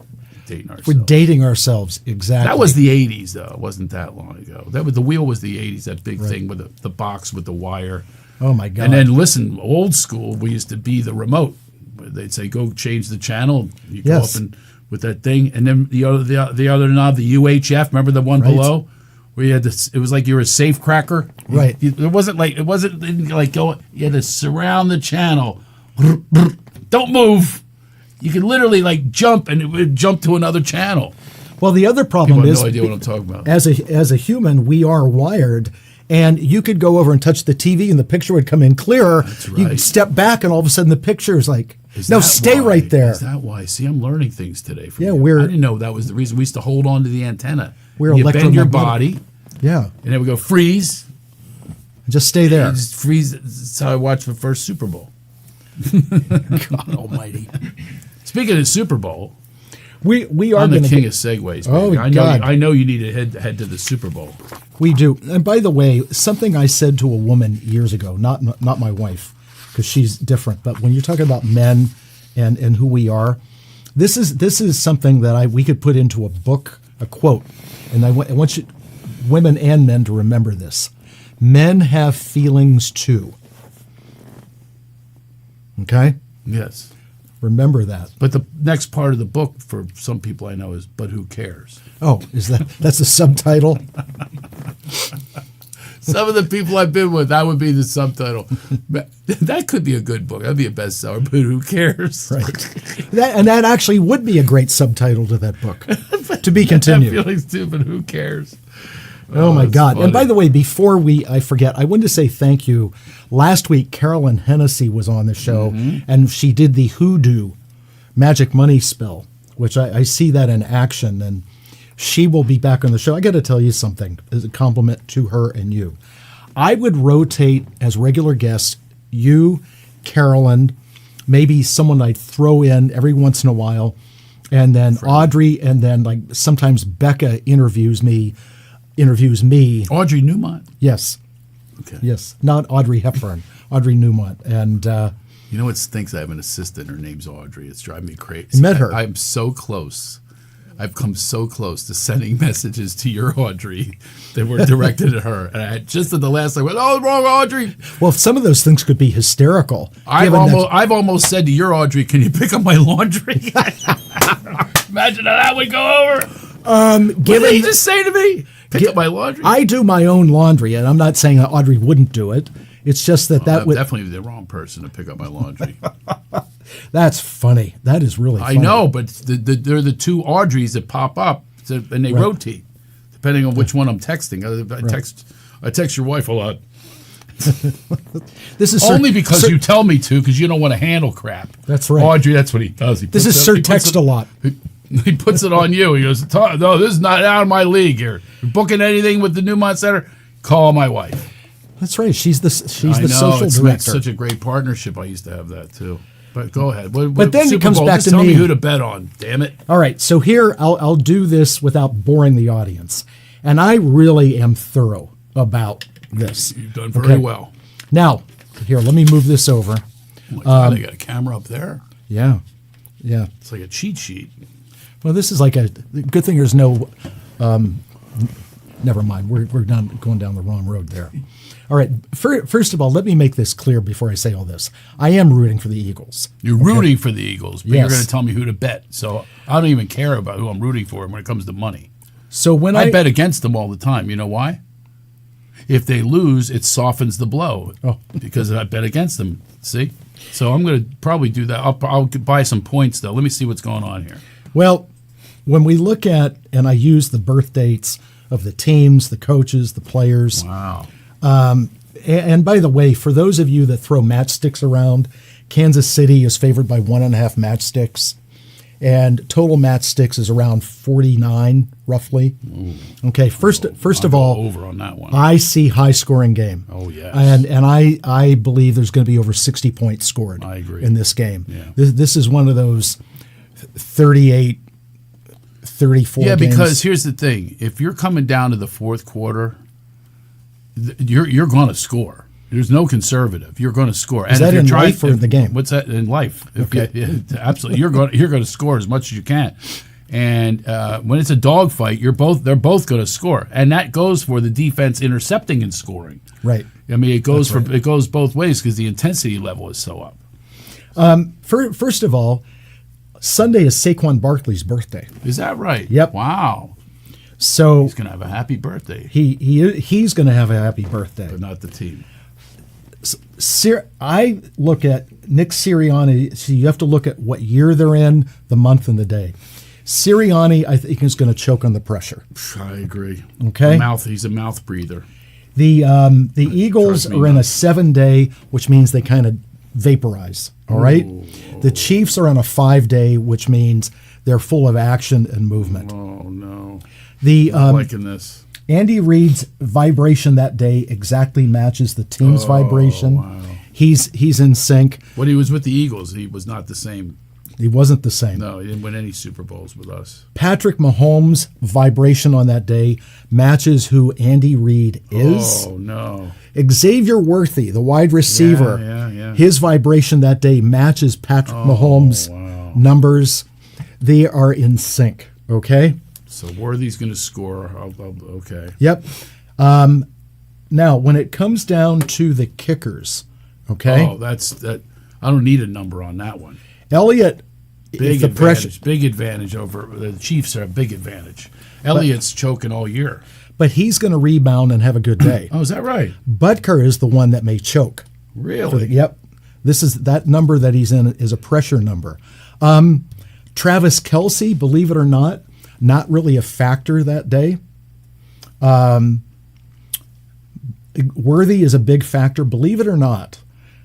dating ourselves. We're dating ourselves, exactly. That was the 80s, though. It wasn't that long ago. The wheel was the 80s, that big thing with the box with the wire. Oh, my God. And then, listen, old school, we used to be the remote. They'd say, go change the channel. You go up and with that thing. And then the other knob, the UHF, remember the one below? Where you had this, it was like you were a safe cracker. Right. It wasn't like go, you had to surround the channel. Don't move. You could literally like jump and it would jump to another channel. Well, the other problem People is, have no idea what I'm talking about. As a human, we are wired. And you could go over and touch the TV and the picture would come in clearer. That's right. You could step back and all of a sudden the picture is like, no, stay right there. Is that why? See, I'm learning things today. From Yeah, you. I didn't know that was the reason we used to hold on to the antenna. We're you bend your electromagnetic. body. Yeah. And then we go freeze. Just stay there. And just freeze. That's how I watched the first Super Bowl. God almighty. Speaking of Super Bowl, we are I'm the going king to of segues. Oh, Baby. God. I know you need to head to the Super Bowl. We do. And by the way, something I said to a woman years ago, not my wife, because she's different, but when you're talking about men and who we are, this is something that we could put into a book, a quote, and I want you, women and men, to remember this. Men have feelings too. Okay? Yes. Remember that. But the next part of the book for some people I know is, but who cares? Oh, that's a subtitle? Some of the people I've been with, that would be the subtitle. That could be a good book. That'd be a bestseller, but who cares? Right. That actually would be a great subtitle to that book. To be continued. Feelings too, but who cares? Oh my God. Funny. And by the way, before I forget, I wanted to say thank you. Last week, Carolyn Hennessy was on the show, and she did the hoodoo magic money spell, which I see that in action, and she will be back on the show. I got to tell you something as a compliment to her and you. I would rotate as regular guests, you, Carolyn, maybe someone I'd throw in every once in a while, and then Audrey, and then like sometimes Becca interviews me. Audrey Newmont. Yes. Okay. Yes. Not Audrey Hepburn. Audrey Newmont. And You know what stinks? I have an assistant. Her name's Audrey. It's driving me crazy. met her. I'm so close. I've come so close to sending messages to your Audrey that were directed at her. And I just at the last, I went, oh, wrong Audrey. well, some of those things could be hysterical. I've almost said to your Audrey, can you pick up my laundry? Imagine how that would go over. What did he just say to me? Pick up my laundry? I do my own laundry, and I'm not saying that Audrey wouldn't do it. It's just that I'm would definitely the wrong person to pick up my laundry. That's funny. That is really funny. I know, but they're the two Audreys that pop up, and they rotate depending on which one I'm texting. I text your wife a lot. This is Only because you tell me to, because you don't want to handle crap. That's right. Audrey, that's what he does. This is Sir Text a lot. He puts it on you. He goes, no, this is not out of my league here. You're booking anything with the Newmont Center? Call my wife. That's right. She's the social It's director. such a great partnership. I used to have that too. But go ahead. But then it comes back to tell me. me who to bet on. Damn it. All right, so here I'll do this without boring the audience, and I really am thorough about this. You've done very well. Now, here, let me move this over. Oh my God, they got a camera up there. Yeah. It's like a cheat sheet. Well, this is like a good thing. There's no. Never mind. We're going down the wrong road there. All right. First of all, let me make this clear before I say all this. I am rooting for the Eagles. You're rooting for the Eagles, but you're Yes. going to tell me who to bet. So I don't even care about who I'm rooting for when it comes to money. So when I bet against them all the time. You know why? If they lose, it softens the blow because I bet against them. See? So I'm going to probably do that. I'll buy some points, though. Let me see what's going on here. Well, when we look at, and I use the birth dates of the teams, the coaches, the players. Wow. And by the way, for those of you that throw matchsticks around, Kansas City is favored by 1.5 matchsticks. And total matchsticks is around 49, roughly. Ooh. Okay, first of all, over on that one. I see high-scoring game. Oh, yes. And I believe there's going to be over 60 points scored I agree. in this game. Yeah. This is one of those 38, 34 Yeah, games. because here's the thing. If you're coming down to the fourth quarter, you're going to score. There's no conservative. You're going to score. Is that in life or in the game? What's that in life? Okay. Absolutely. You're going to score as much as you can. And when it's a dogfight, they're both going to score, and that goes for the defense intercepting and scoring. Right. I mean, it goes it goes both ways because the intensity level is so up. First of all, Sunday is Saquon Barkley's birthday. Is that right? Yep. Wow. So he's going to have a happy birthday. He's going to have a happy birthday, but not the team. I look at Nick Sirianni. So you have to look at what year they're in, the month, and the day. Sirianni, I think, is going to choke on the pressure. I agree. Okay, he's a mouth breather. The Eagles are in a 7-day, which means they kind of vaporize. All right. The Chiefs are on a 5-day, which means they're full of action and movement. Oh no! I'm liking this. Andy Reid's vibration that day exactly matches the team's vibration. Wow. He's in sync. When he was with the Eagles, he was not the same. He wasn't the same. No, he didn't win any Super Bowls with us. Patrick Mahomes' vibration on that day matches who Andy Reid is. Oh, no. Xavier Worthy, the wide receiver, yeah. his vibration that day matches Patrick Mahomes' numbers. They are in sync, okay? So Worthy's going to score. Okay. Yep. Now, when it comes down to the kickers, okay? Oh, that. I don't need a number on that one. Elliott, big advantage over the Chiefs are a big advantage. Elliott's choking all year. But he's going to rebound and have a good day. Oh, is that right? Butker is the one that may choke. Really? Yep. That number that he's in is a pressure number. Travis Kelce, believe it or not really a factor that day. Worthy is a big factor. Believe it or not,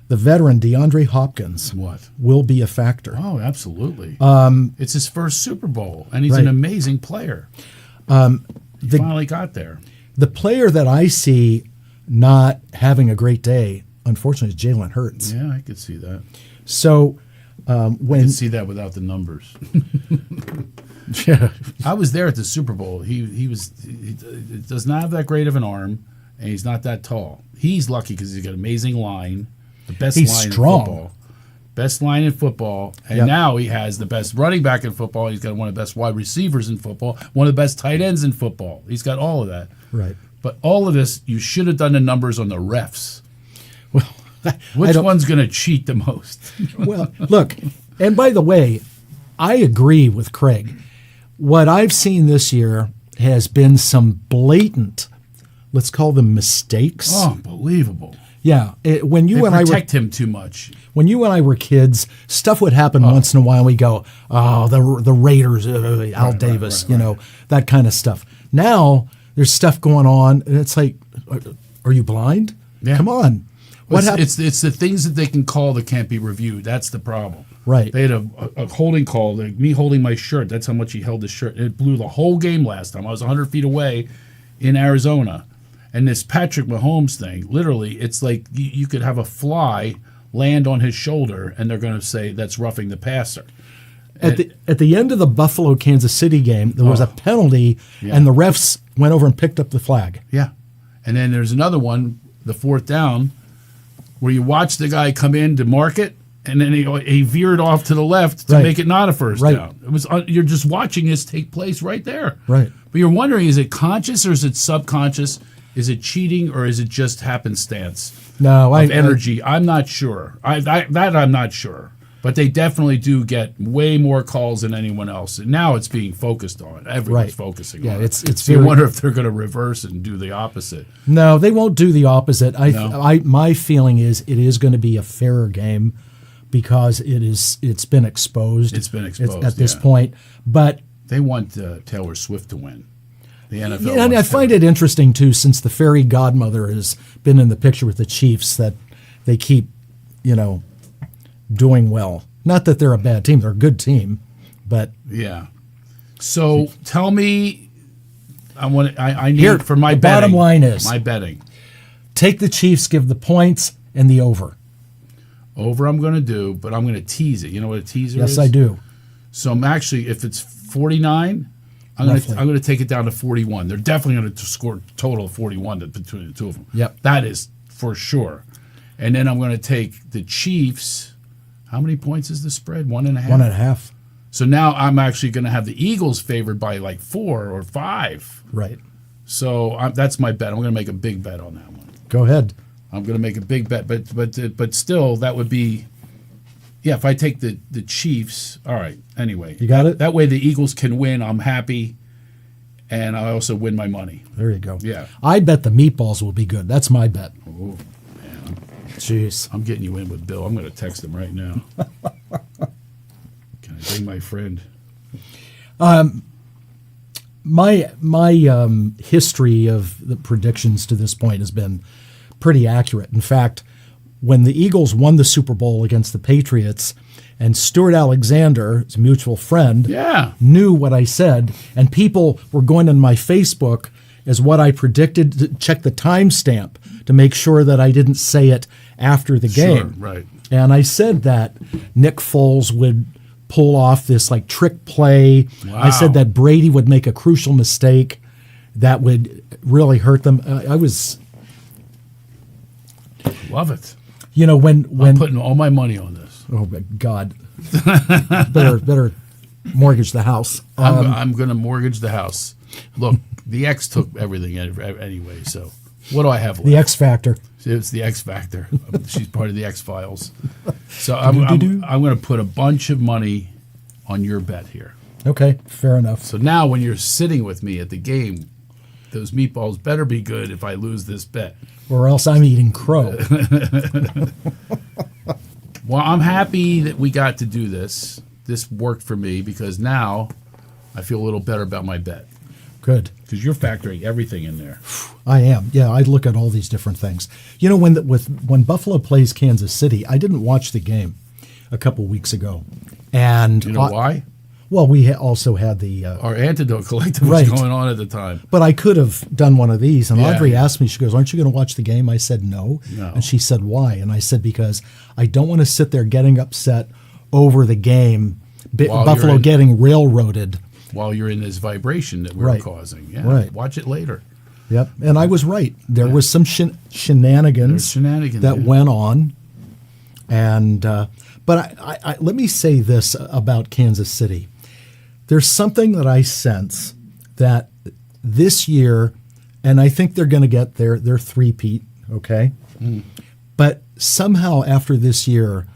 the veteran DeAndre Hopkins will be a factor. Oh, absolutely. It's his first Super Bowl, and he's an amazing player. He finally got there. The player that I see not having a great day, unfortunately, is Jalen Hurts. Yeah, I could see that. So I can see that without the numbers. Yeah, I was there at the Super Bowl. He does not have that great of an arm, and he's not that tall. He's lucky because he's got an amazing line, the best line in football. Best line in football, and now he has the best running back in football. He's got one of the best wide receivers in football, one of the best tight ends in football. He's got all of that. Right. But all of this, you should have done the numbers on the refs. Well, which one's going to cheat the most? Well, look, and by the way, I agree with Craig. What I've seen this year has been some blatant, let's call them mistakes. Oh, unbelievable. Yeah, when you and I protect him too much. When you and I were kids, stuff would happen once in a while. And we go, "Oh, the Raiders, Al Davis," that kind of stuff. Now there's stuff going on, and it's like, are you blind? Yeah. Come on. What happened? It's the things that they can call that can't be reviewed. That's the problem. Right. They had a holding call, like me holding my shirt. That's how much he held his shirt. It blew the whole game last time. I was 100 feet away in Arizona. And this Patrick Mahomes thing, literally, it's like you could have a fly land on his shoulder, and they're going to say that's roughing the passer. At the end of the Buffalo-Kansas City game, there was a penalty, and the refs went over and picked up the flag. Yeah. And then there's another one, the fourth down, where you watch the guy come in to mark it, and then he veered off to the left to make it not a first down. It was you're just watching this take place right there. Right. But you're wondering, is it conscious or is it subconscious? Is it cheating or is it just happense of energy? I'm not sure. I'm not sure. But they definitely do get way more calls than anyone else. And now it's being focused on. Everyone's focusing on it. It's so you wonder if they're going to reverse and do the opposite. No, they won't do the opposite. My feeling is it is going to be a fairer game because it's been exposed. It's been exposed at this point. But they want Taylor Swift to win. The NFL. Yeah, and I find it interesting too, since the fairy godmother has been in the picture with the Chiefs, that they keep, doing well. Not that they're a bad team; they're a good team, but yeah. So tell me, I need here, for my the betting. Bottom line is my betting. Take the Chiefs, give the points and the over. Over, I'm going to do, but I'm going to tease it. You know what a teaser is? Yes, I do. So I'm actually, if it's 49, I'm going to take it down to 41. They're definitely going to score a total of 41 between the two of them. Yep, that is for sure. And then I'm going to take the Chiefs. How many points is the spread? 1.5? 1.5. So now I'm actually going to have the Eagles favored by like 4 or 5. Right. So that's my bet. I'm going to make a big bet on that one. Go ahead. I'm going to make a big bet, but still, that would be, yeah. If I take the Chiefs, all right. Anyway, you got it. That way, the Eagles can win. I'm happy, and I also win my money. There you go. Yeah. I bet the meatballs will be good. That's my bet. Oh man. Jeez. I'm getting you in with Bill. I'm going to text him right now. Can I bring my friend? My history of the predictions to this point has been pretty accurate. In fact, when the Eagles won the Super Bowl against the Patriots, and Stuart Alexander, his mutual friend, knew what I said, and people were going on my Facebook as what I predicted to check the timestamp to make sure that I didn't say it after the game. Sure, right. And I said that Nick Foles would pull off this like trick play. Wow. I said that Brady would make a crucial mistake that would really hurt them. I was, love it. When I'm putting all my money on this. Oh my God, better mortgage the house. I'm going to mortgage the house. Look, the X took everything anyway. So what do I have left? The X Factor. It's the X Factor. She's part of the X Files. So I'm going to put a bunch of money on your bet here. Okay, fair enough. So now when you're sitting with me at the game, those meatballs better be good if I lose this bet. Or else I'm eating crow. Well, I'm happy that we got to do this. This worked for me because now I feel a little better about my bet. Good. Because you're factoring everything in there. I am. Yeah, I look at all these different things. When Buffalo plays Kansas City, I didn't watch the game a couple weeks ago. And you know why? Well, we also had the our antidote collective was going on at the time. But I could have done one of these. And Audrey asked me, she goes, "Aren't you going to watch the game?" I said, no. And she said, "Why?" And I said, because I don't want to sit there getting upset over the game, Buffalo getting railroaded. While you're in this vibration that we're causing. Yeah. Right. Watch it later. Yep. And I was right. There was some shenanigans that went on. And but I let me say this about Kansas City. There's something that I sense that this year, and I think they're going to get their three-peat, okay? But somehow after this year,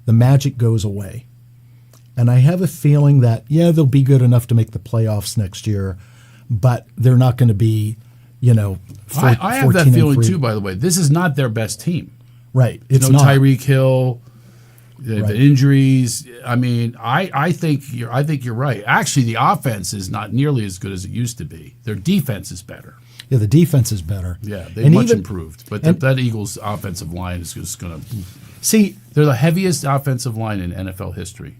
the magic goes away. And I have a feeling that, they'll be good enough to make the playoffs next year, but they're not going to be, I have that feeling too, by the way. This is not their best team. Right. It's not. not. Tyreek Hill, the injuries. I mean, I think you're right. Actually, the offense is not nearly as good as it used to be. Their defense is better. Yeah, the defense is better. Yeah, they've much improved. But that Eagles offensive line is just going to... See... They're the heaviest offensive line in NFL history.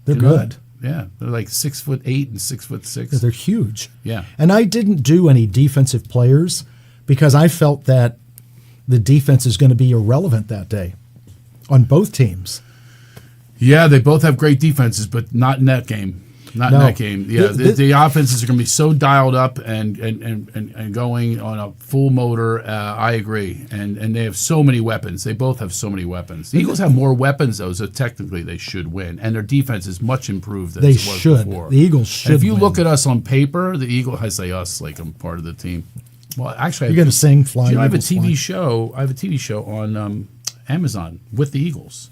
They're good. Yeah, they're like 6'8" and 6'6". Yeah, they're huge. Yeah. And I didn't do any defensive players because I felt that the defense is going to be irrelevant that day on both teams. Yeah, they both have great defenses, but not in that game. Not in that game. Yeah, the offenses are going to be so dialed up and going on a full motor. I agree, and they have so many weapons. They both have so many weapons. The Eagles have more weapons, though, so technically they should win. And their defense is much improved than it was before. The Eagles should. If you win. look at us on paper, the Eagles. I say us like I'm part of the team. Well, actually, you're going to sing "Fly." I have a TV show. I have a TV show on Amazon with the Eagles.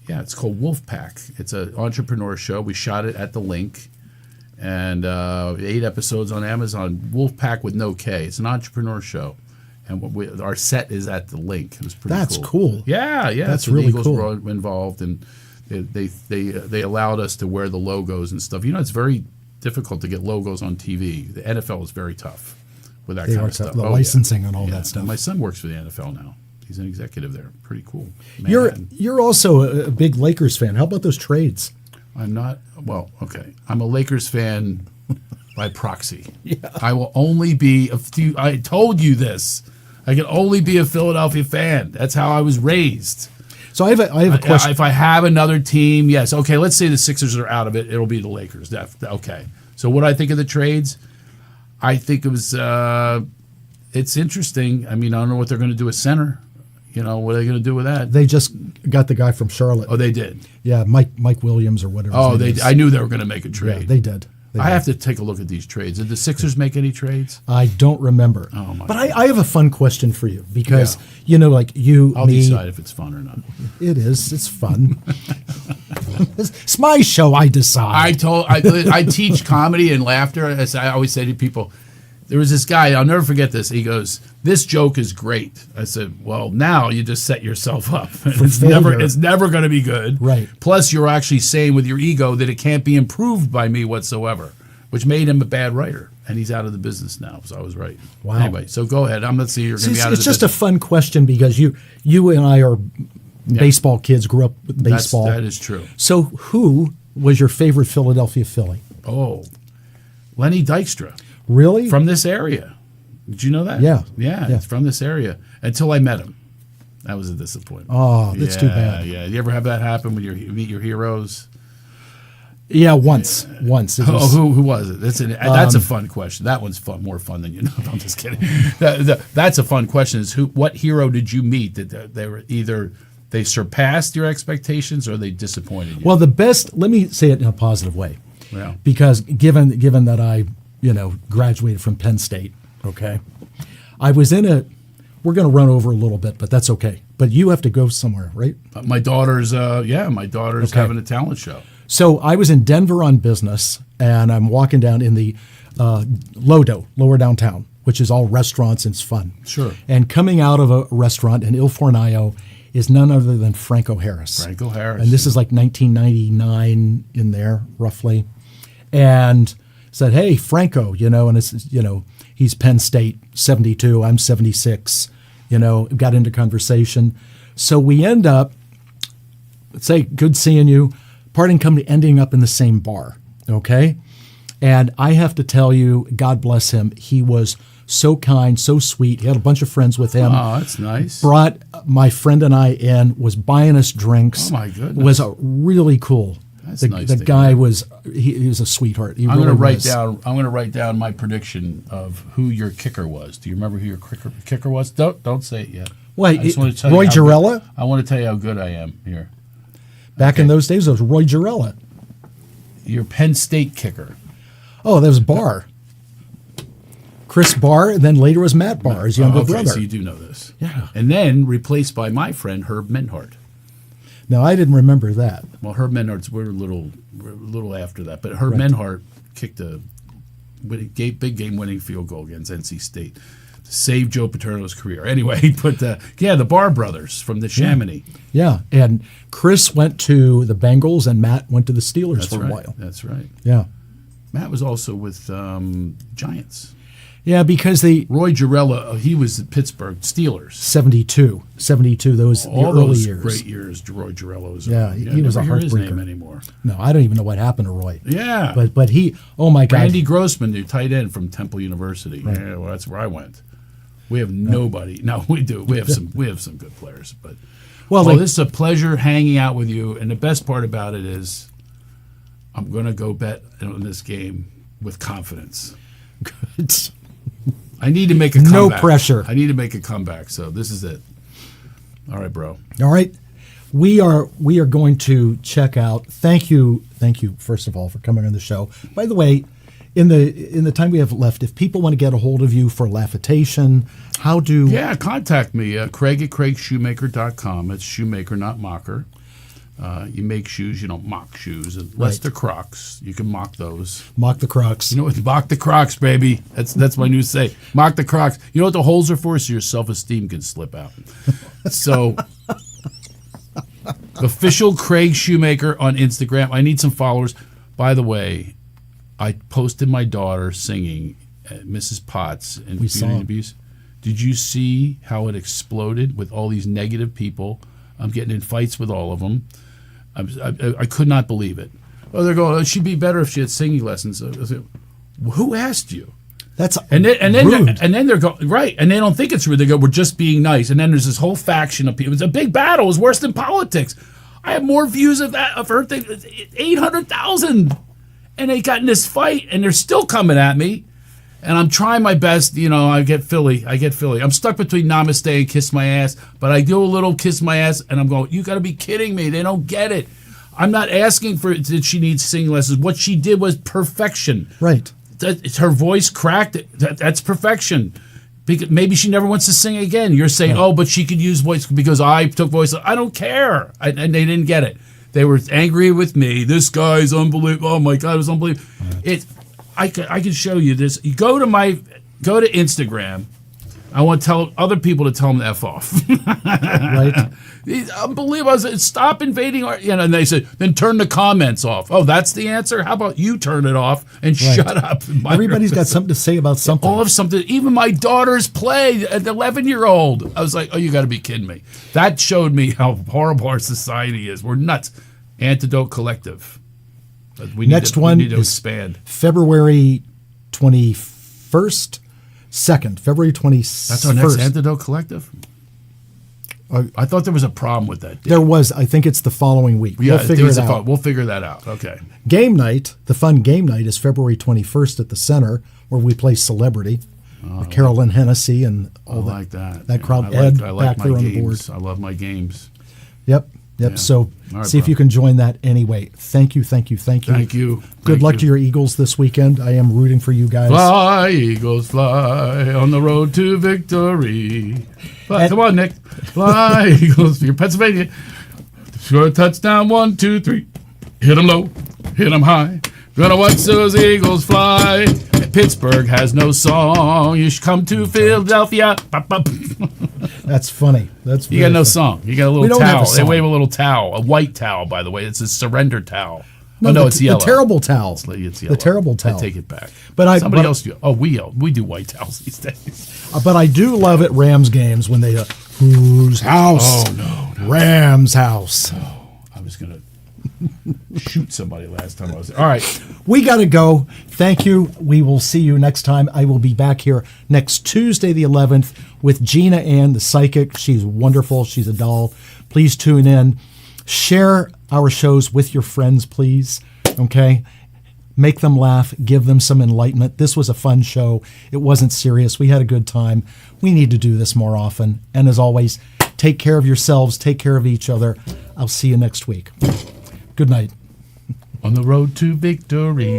Yeah, it's called Wolfpack. It's an entrepreneur show. We shot it at the Link, and 8 episodes on Amazon. Wolfpack with no K. It's an entrepreneur show, and our set is at the Link. It was pretty cool. That's cool. Yeah. That's so really the Eagles cool. were involved, and they allowed us to wear the logos and stuff. It's very difficult to get logos on TV. The NFL is very tough with that kind of stuff. The licensing and all that stuff. My son works for the NFL now. He's an executive there. Pretty cool. You're also a big Lakers fan. How about those trades? I'm not. Well, okay. I'm a Lakers fan by proxy. Yeah. I will only be. I told you this. I can only be a Philadelphia fan. That's how I was raised. So I have a question. If I have another team, yes. Okay, let's say the Sixers are out of it. It'll be the Lakers. Okay. So what do I think of the trades? I think it was. It's interesting. I mean, I don't know what they're going to do with center. What are they going to do with that? They just got the guy from Charlotte. Oh, they did? Yeah, Mike Williams or whatever. Oh, I knew they were going to make a trade. Yeah, they did. I have to take a look at these trades. Did the Sixers make any trades? I don't remember. Oh, my But God. I have a fun question for you because, like you, I'll me. decide if it's fun or not. It is. It's fun. It's my show. I decide. I teach comedy and laughter. As I always say to people, there was this guy, I'll never forget this. He goes, "This joke is great." I said, "Well, now you just set yourself up. It's never going to be good. Right. Plus, you're actually saying with your ego that it can't be improved by me whatsoever," which made him a bad writer. And he's out of the business now, so I was right. Wow. Anyway, so go ahead. I'm not saying you're going to be out of the business. It's just a fun question because you and I are baseball kids, grew up with baseball. That is true. So who was your favorite Philadelphia Philly? Oh, Lenny Dykstra. Really? From this area. Did you know that? Yeah. Yeah, it's from this area. Until I met him. That was a disappointment. Oh, that's too bad. Yeah. You ever have that happen when you meet your heroes? Yeah, once. It was, who was it? That's a fun question. That one's more fun than you know. I'm just kidding. That's a fun question. Is what hero did you meet that they were either they surpassed your expectations or they disappointed you? Well, let me say it in a positive way. Yeah. Because given that I graduated from Penn State, okay, I was we're going to run over a little bit, but that's okay. But you have to go somewhere, right? My daughter's having a talent show. So I was in Denver on business, and I'm walking down in the lower downtown, which is all restaurants and it's fun. Sure. And coming out of a restaurant in Il Fornaio is none other than Franco Harris. Franco Harris. And this is like 1999 in there, roughly. And said, "Hey, Franco, and it's, he's Penn State, 72, I'm 76, got into conversation. So we end up, let's say, good seeing you, parting company ending up in the same bar, okay? And I have to tell you, God bless him, he was so kind, so sweet. He had a bunch of friends with him. Oh, that's nice. Brought my friend and I in, was buying us drinks. Oh, my goodness. Was really cool. That's the nice. The guy was he was a sweetheart. I'm going to write down my prediction of who your kicker was. Do you remember who your kicker was? Don't say it yet. Wait, Roy Roy Girella? I want to tell you how good I am here. Back in those days, it was Roy Girella. Your Penn State kicker. Oh, that was Barr. Chris Barr, and then later was Matt Barr, his younger brother. So you do know this. Yeah. And then replaced by my friend Herb Menhardt. No, I didn't remember that. Well, Herb Menhardt's we're a little after that, but Herb Menhardt kicked a big game-winning field goal against NC State to save Joe Paterno's career. Anyway, he put the Barr brothers from the Chamonix. Yeah, and Chris went to the Bengals, and Matt went to the Steelers for a while. That's right. Yeah. Matt was also with Giants. Yeah, because Roy Girella, he was at Pittsburgh Steelers. 72, those all early those years. Great years. Roy Girella was. Yeah, he was a hear his heartbreaker. name anymore. No, I don't even know what happened to Roy. Yeah, but he. Oh my God. Randy Grossman, the tight end from Temple University. Right. Yeah, well, that's where I went. We have nobody. No, we do. We have some good players, but this is a pleasure hanging out with you. And the best part about it is, I'm going to go bet on this game with confidence. Good. I need to make a comeback. No pressure. I need to make a comeback. So this is it. All right, bro. All right. We are going to check out. Thank you first of all for coming on the show. By the way, in the time we have left, if people want to get a hold of you for Laughitation, how do contact me, Craig at craigshoemaker.com. It's Shoemaker, not Mocker. You make shoes, you don't mock shoes. Unless they're Crocs. You can mock those. Mock the Crocs. You know what? Mock the Crocs, baby. That's my new say. Mock the Crocs. You know what the holes are for? So your self-esteem can slip out. So, official Craig Shoemaker on Instagram. I need some followers. By the way, I posted my daughter singing at Mrs. Potts in Beauty and Abuse. Did you see how it exploded with all these negative people? I'm getting in fights with all of them. I could not believe it. Oh, they're going, she'd be better if she had singing lessons. I said, who asked you? That's and then rude. And then they're going, right, and they don't think it's rude. They go, we're just being nice. And then there's this whole faction of people. It's a big battle. It was worse than politics. I have more views of her thing, 800,000. And they got in this fight, and they're still coming at me. And I'm trying my best, I get Philly. I'm stuck between Namaste and Kiss My Ass, but I do a little Kiss My Ass, and I'm going, you got to be kidding me. They don't get it. I'm not asking for that she needs singing lessons. What she did was perfection. Right. Her voice cracked. That's perfection. Because maybe she never wants to sing again. You're saying, but she could use voice because I took voice. I don't care. And they didn't get it. They were angry with me. This guy's unbelievable. Oh, my God, it was unbelievable. Right. I can show you this. You go to Instagram. I want to tell other people to tell them to F off. Right. Unbelievable. I said, stop invading our... and they said, then turn the comments off. Oh, that's the answer? How about you turn it off and shut up? Everybody's got something to say about something. All of something. Even my daughter's play, an 11-year-old. I was like, oh, you got to be kidding me. That showed me how horrible our society is. We're nuts. Antidote Collective. We need to expand. February 21st, 2nd, February 21st. That's our next Antidote Collective? I thought there was a problem with that date. There was. I think it's the following week. Yeah, we'll figure it out. We'll figure that out. Okay. Game night, the fun game night is February 21st at the Center, where we play Celebrity. Carolyn Hennessy and all that. I like that. That crowd. I Ed like back there on games. the board. I love my games. Yep. Yeah. So right, see if you can join that anyway. Thank you. Thank you. Good luck to your Eagles this weekend. I am rooting for you guys. Fly, Eagles, fly on the road to victory. Come on, Nick. Fly, Eagles. You're Pennsylvania. Score a touchdown. 1, 2, 3. Hit them low. Hit them high. Gonna watch those Eagles fly. Pittsburgh has no song. You should come to Philadelphia. That's funny. You got no song. You got a little towel. They wave a little towel, a white towel, by the way. It's a surrender towel. No, it's yellow. The terrible towel. It's yellow. The terrible towel. I take it back. Somebody else do. Oh, we do white towels these days. But I do love at Rams games when they whose house? Oh no. Rams house. Oh, I was gonna shoot somebody last time I was there. All right. We got to go. Thank you. We will see you next time. I will be back here next Tuesday, the 11th, with Gina Ann, the psychic. She's wonderful. She's a doll. Please tune in. Share our shows with your friends, please. Okay? Make them laugh. Give them some enlightenment. This was a fun show. It wasn't serious. We had a good time. We need to do this more often. And as always, take care of yourselves. Take care of each other. I'll see you next week. Good night. On the road to victory.